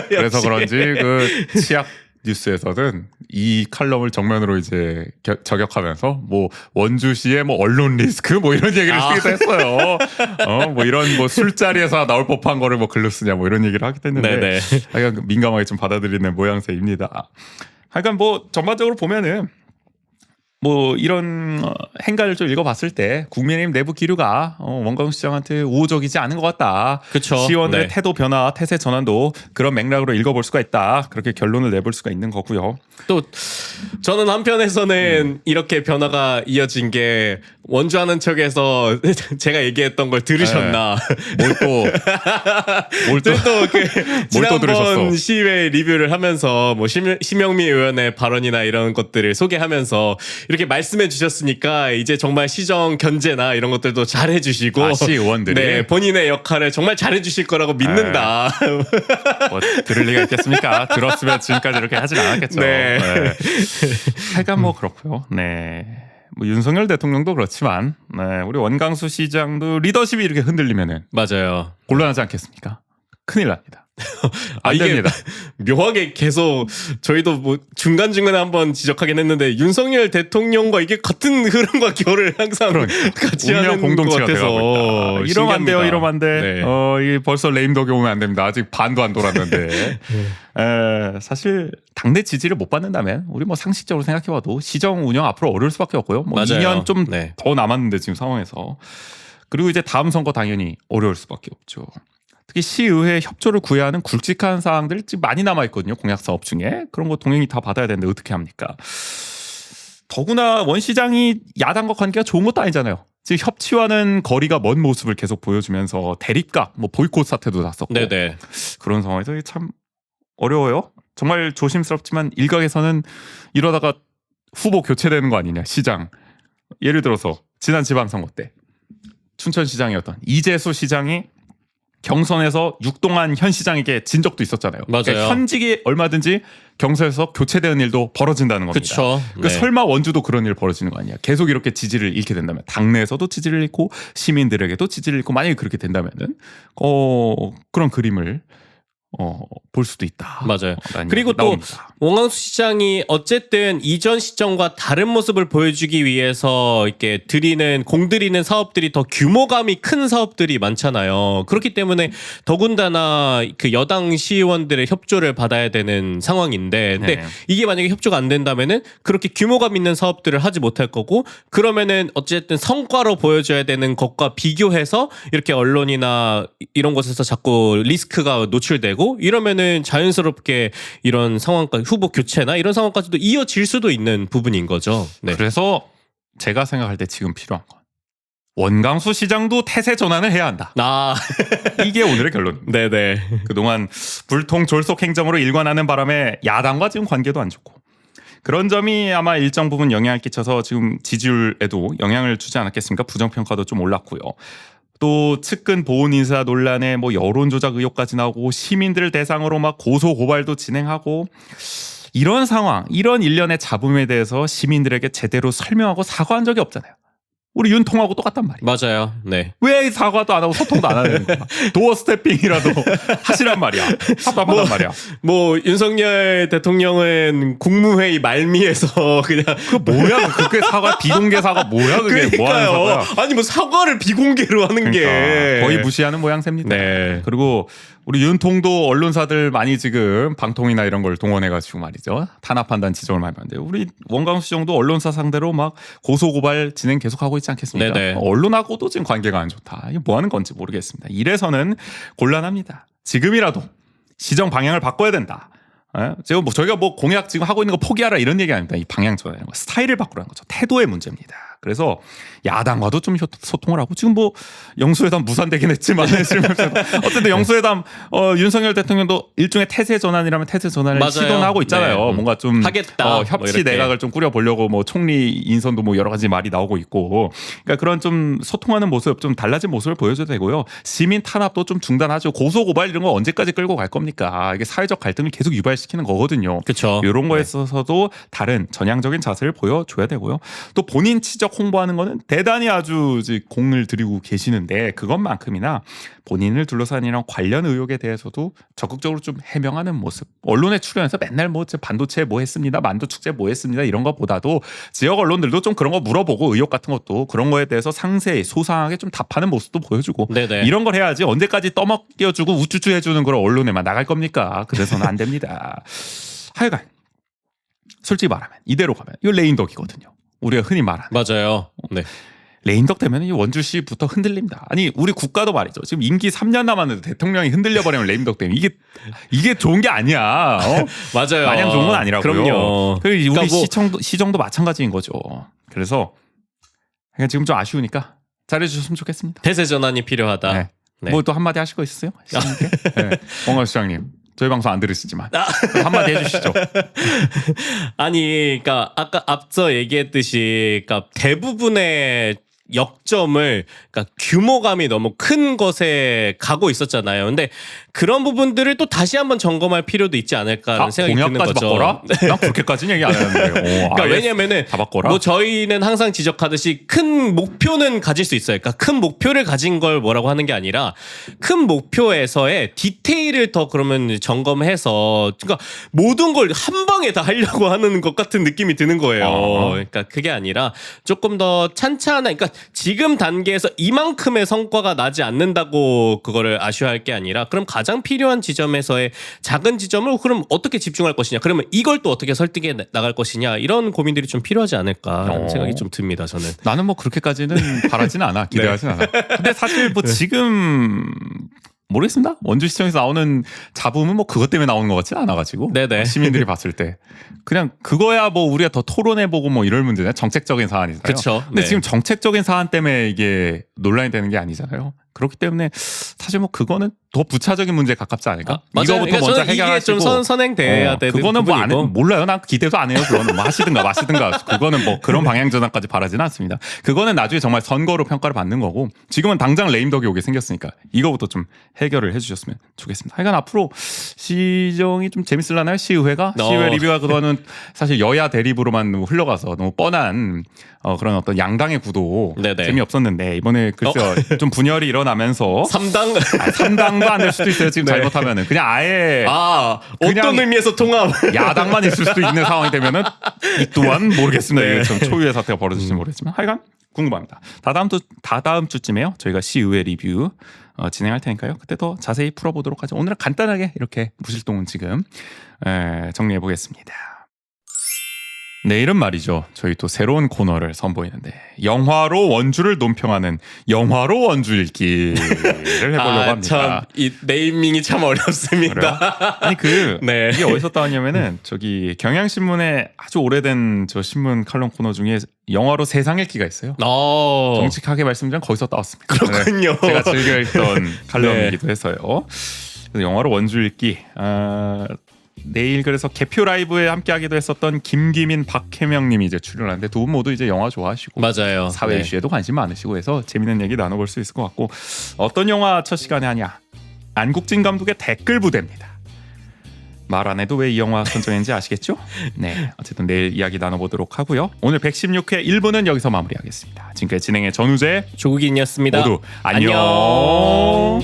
그래서 역시. 그런지 그 치약 뉴스에서는 이 칼럼을 정면으로 이제 저격하면서 뭐 원주시의 뭐 언론 리스크 뭐 이런 얘기를 쓰기도 했어요. 뭐 이런 뭐 술자리에서 나올 법한 거를 뭐 글로 쓰냐 뭐 이런 얘기를 하기도 했는데 네네. 하여간 민감하게 좀 받아들이는 모양새입니다. 하여간 뭐 전반적으로 보면은 뭐 이런 행가를 좀 읽어봤을 때 국민의힘 내부 기류가 원광수 시장한테 우호적이지 않은 것 같다. 그쵸. 시의원들의 네. 태도 변화, 태세 전환도 그런 맥락으로 읽어볼 수가 있다. 그렇게 결론을 내볼 수가 있는 거고요. 또 저는 한편에서는 이렇게 변화가 이어진 게 원주하는 척에서 제가 얘기했던 걸 들으셨나. 뭘또뭘또뭘또 지난번 들으셨어? 시의회 리뷰를 하면서 뭐 심영미 의원의 발언이나 이런 것들을 소개하면서 이렇게 말씀해 주셨으니까 이제 정말 시정 견제나 이런 것들도 잘해 주시고 시의원들이 네, 본인의 역할을 정말 잘해 주실 거라고 믿는다. 뭐 들을 리가 있겠습니까? 들었으면 지금까지 이렇게 하진 않았겠죠. 네. 하여간 뭐 그렇고요. 네. 뭐 윤석열 대통령도 그렇지만 우리 원광수 시장도 리더십이 이렇게 흔들리면은 맞아요. 곤란하지 않겠습니까? 큰일 납니다. 안 이게 됩니다. 묘하게 계속 저희도 뭐 중간중간에 한번 지적하긴 했는데 윤석열 대통령과 이게 같은 흐름과 결을 항상 같이 운명 하는 공동체가 것 같아서 돼가고 있다. 이러면 안 돼요. 신기합니다. 이러면 안 돼. 네. 이 벌써 레임덕에 오면 안 됩니다. 아직 반도 안 돌았는데. 사실 당내 지지를 못 받는다면 우리 뭐 상식적으로 생각해봐도 시정 운영 앞으로 어려울 수밖에 없고요. 뭐 맞아요. 2년 좀 더 네. 남았는데 지금 상황에서. 그리고 이제 다음 선거 당연히 어려울 수밖에 없죠. 특히 시의회 협조를 구해야 하는 굵직한 사항들 지금 많이 남아있거든요. 공약 사업 중에. 그런 거 동행이 다 받아야 되는데 어떻게 합니까? 더구나 원 시장이 야당과 관계가 좋은 것도 아니잖아요. 지금 협치와는 거리가 먼 모습을 계속 보여주면서 대립각, 뭐 보이콧 사태도 났었고. 네네. 그런 상황에서 참 어려워요. 정말 조심스럽지만 일각에서는 이러다가 후보 교체되는 거 아니냐. 시장. 예를 들어서 지난 지방선거 때 춘천시장이었던 이재수 시장이 경선에서 육동안 현 시장에게 진 적도 있었잖아요. 맞아요. 그러니까 현직이 얼마든지 경선에서 교체되는 일도 벌어진다는 겁니다. 그렇죠. 그러니까 설마 원주도 그런 일 벌어지는 거 아니야. 계속 이렇게 지지를 잃게 된다면 당내에서도 지지를 잃고 시민들에게도 지지를 잃고 만약에 그렇게 된다면은 그런 그림을 볼 수도 있다. 맞아요. 라는 그리고 이야기 또 나옵니다. 원광수 시장이 어쨌든 이전 시정과 다른 모습을 보여주기 위해서 이렇게 공들이는 사업들이 더 규모감이 큰 사업들이 많잖아요. 그렇기 때문에 더군다나 그 여당 시의원들의 협조를 받아야 되는 상황인데, 근데 네. 이게 만약에 협조가 안 된다면은 그렇게 규모감 있는 사업들을 하지 못할 거고, 그러면은 어쨌든 성과로 보여줘야 되는 것과 비교해서 이렇게 언론이나 이런 곳에서 자꾸 리스크가 노출되고 이러면은 자연스럽게 이런 상황까지 후보 교체나 이런 상황까지도 이어질 수도 있는 부분인 거죠. 네. 그래서 제가 생각할 때 지금 필요한 건 원광수 시장도 태세 전환을 해야 한다. 이게 오늘의 결론입니다. 네네. 그동안 불통졸속 행정으로 일관하는 바람에 야당과 지금 관계도 안 좋고 그런 점이 아마 일정 부분 영향을 끼쳐서 지금 지지율에도 영향을 주지 않았겠습니까? 부정평가도 좀 올랐고요. 또 측근 보훈 인사 논란에 뭐 여론 조작 의혹까지 나오고 시민들을 대상으로 막 고소 고발도 진행하고 이런 상황, 이런 일련의 잡음에 대해서 시민들에게 제대로 설명하고 사과한 적이 없잖아요. 우리 윤통하고 똑같단 말이에요. 맞아요. 네. 왜 사과도 안 하고 소통도 안 하는 거야? 도어 스태핑이라도 하시란 말이야. 답답하단 말이야. 뭐 윤석열 대통령은 국무회의 말미에서 그냥 그 뭐야? 그게 사과 비공개 사과 뭐야? 그게 뭐 하는 사과야? 아니 뭐 사과를 비공개로 하는 그러니까 게 거의 무시하는 모양새입니다. 네. 그리고 우리 윤통도 언론사들 많이 지금 방통이나 이런 걸 동원해가지고 말이죠. 탄압한다는 지적을 많이 받는데 우리 원광수 시장도 언론사 상대로 막 고소고발 진행 계속하고 있지 않겠습니까? 네네. 언론하고도 지금 관계가 안 좋다. 이게 뭐 하는 건지 모르겠습니다. 이래서는 곤란합니다. 지금이라도 시정 방향을 바꿔야 된다. 지금 뭐 저희가 뭐 공약 지금 하고 있는 거 포기하라 이런 얘기 아닙니다. 이 방향 전환, 스타일을 바꾸라는 거죠. 태도의 문제입니다. 그래서 야당과도 좀 소통을 하고 지금 뭐 영수회담 무산되긴 했지만 지금 어쨌든 영수회담 윤석열 대통령도 일종의 태세 전환이라면 태세 전환을 맞아요. 시도는 하고 있잖아요. 네. 뭔가 좀 하겠다. 뭐 협치 이렇게. 내각을 좀 꾸려보려고 뭐 총리 인선도 뭐 여러 가지 말이 나오고 있고 그러니까 그런 좀 소통하는 모습 좀 달라진 모습을 보여줘야 되고요. 시민 탄압도 좀 중단하죠. 고소 고발 이런 거 언제까지 끌고 갈 겁니까? 이게 사회적 갈등을 계속 유발시키는 거거든요. 그렇죠. 이런 거에 있어서도 다른 전향적인 자세를 보여줘야 되고요. 또 본인 치적 홍보하는 거는 대단히 아주 공을 들이고 계시는데 그것만큼이나 본인을 둘러싼 이런 관련 의혹에 대해서도 적극적으로 좀 해명하는 모습. 언론에 출연해서 맨날 뭐 반도체 뭐 했습니다. 만도 축제 뭐 했습니다. 이런 것보다도 지역 언론들도 좀 그런 거 물어보고 의혹 같은 것도 그런 거에 대해서 상세히 소상하게 좀 답하는 모습도 보여주고 네네. 이런 걸 해야지 언제까지 떠먹여주고 우쭈쭈 해주는 그런 언론에만 나갈 겁니까? 그래서는 안 됩니다. 하여간 솔직히 말하면 이대로 가면 이거 레인덕이거든요. 우리가 흔히 말하는 맞아요. 네. 레인덕 되면 이 원주시부터 흔들립니다. 아니 우리 국가도 말이죠. 지금 임기 3년 남았는데 대통령이 흔들려 버리면 레인덕 되면 이게 좋은 게 아니야. 맞아요. 마냥 좋은 건 아니라고요. 그럼요. 우리 그러니까 뭐 시정도 마찬가지인 거죠. 그래서 그냥 지금 좀 아쉬우니까 잘해주셨으면 좋겠습니다. 태세 전환이 필요하다. 네. 네. 뭐 또 한마디 하실 거 있으세요? 시장님께? 네. 원광 시장님. 저희 방송 안 들으시지만 한마디 해주시죠. 아니, 그러니까 아까 앞서 얘기했듯이, 그러니까 대부분의 역점을, 그러니까 규모감이 너무 큰 것에 가고 있었잖아요. 근데 그런 부분들을 또 다시 한번 점검할 필요도 있지 않을까라는 생각이 드는 공약까지 거죠. 바꿔라? 난 그렇게까지는 얘기 안 했는데요. 그러니까 왜냐면은 다 바꿔라. 뭐 저희는 항상 지적하듯이 큰 목표는 가질 수 있어요. 그러니까 큰 목표를 가진 걸 뭐라고 하는 게 아니라 큰 목표에서의 디테일을 더 그러면 점검해서 그러니까 모든 걸 한 방에 다 하려고 하는 것 같은 느낌이 드는 거예요. 그러니까 그게 아니라 조금 더 찬찬한 그러니까 지금 단계에서 이만큼의 성과가 나지 않는다고 그거를 아쉬워할 게 아니라 그럼 가장 필요한 지점에서의 작은 지점을 그럼 어떻게 집중할 것이냐 그러면 이걸 또 어떻게 설득해 나갈 것이냐 이런 고민들이 좀 필요하지 않을까 생각이 좀 듭니다. 저는 나는 뭐 그렇게까지는 바라진 않아. 기대하진 않아. 근데 사실 뭐 지금 모르겠습니다. 원주시청에서 나오는 잡음은 뭐 그것 때문에 나오는 것 같지 않아가지고 네네. 시민들이 봤을 때 그냥 그거야 뭐 우리가 더 토론해보고 뭐 이럴 문제냐 정책적인 사안이잖아요. 그쵸. 근데 네. 지금 정책적인 사안 때문에 이게 논란이 되는 게 아니잖아요. 그렇기 때문에 사실 뭐 그거는 더 부차적인 문제에 가깝지 않을까? 맞아요. 이거부터 그러니까 먼저 저는 이게 해결하시고 좀 선행돼야 되는 그거는 뭐 안 해, 부분이고. 몰라요. 난 기대도 안 해요. 그거는 뭐 하시든가 마시든가 그거는 뭐 그런 방향 전환까지 바라지는 않습니다. 그거는 나중에 정말 선거로 평가를 받는 거고 지금은 당장 레임덕이 오게 생겼으니까 이거부터 좀 해결을 해주셨으면 좋겠습니다. 하여간 앞으로 시정이 좀 재밌을라나요? 시의회가? 시의회 리뷰가 그동안은 사실 여야 대립으로만 너무 흘러가서 너무 뻔한 그런 어떤 양당의 구도 네네. 재미없었는데 이번에 글쎄요 좀 분열이 일어나면서 3당 3당도 안 될 수도 있어요. 지금 네. 잘못하면은 그냥 아예 어떤 그냥 의미에서 통합 야당만 있을 수도 있는 상황이 되면은 이 또한 모르겠습니다. 네. 이게 좀 초유의 사태가 벌어질지 모르겠지만 하여간 궁금합니다. 다다음 주쯤에요. 저희가 시의회 리뷰 진행할 테니까요. 그때 더 자세히 풀어보도록 하죠. 오늘은 간단하게 이렇게 무실동은 지금 정리해 보겠습니다. 내일은 말이죠. 저희 또 새로운 코너를 선보이는데 영화로 원주를 논평하는 영화로 원주 읽기를 해보려고 합니다. 참, 이 네이밍이 참 어렵습니다. 그래요? 아니 네. 이게 어디서 따왔냐면은 저기 경향신문의 아주 오래된 저 신문 칼럼 코너 중에 영화로 세상 읽기가 있어요. 정직하게 말씀드리면 거기서 따왔습니다. 그렇군요. 네, 제가 즐겨 읽던 칼럼이기도 네. 해서요. 그래서 영화로 원주 읽기 내일 그래서 개표 라이브에 함께하기도 했었던 김기민, 박혜명님이 이제 출연하는데 두 분 모두 이제 영화 좋아하시고 맞아요. 사회 네. 이슈에도 관심 많으시고 해서 재밌는 얘기 나눠볼 수 있을 것 같고 어떤 영화 첫 시간에 하냐 안국진 감독의 댓글 부대입니다. 말 안 해도 왜 이 영화 선정했는지 아시겠죠? 네, 어쨌든 내일 이야기 나눠보도록 하고요. 오늘 116회 1부는 여기서 마무리하겠습니다. 지금까지 진행의 전우재 조국인이었습니다. 모두 안녕.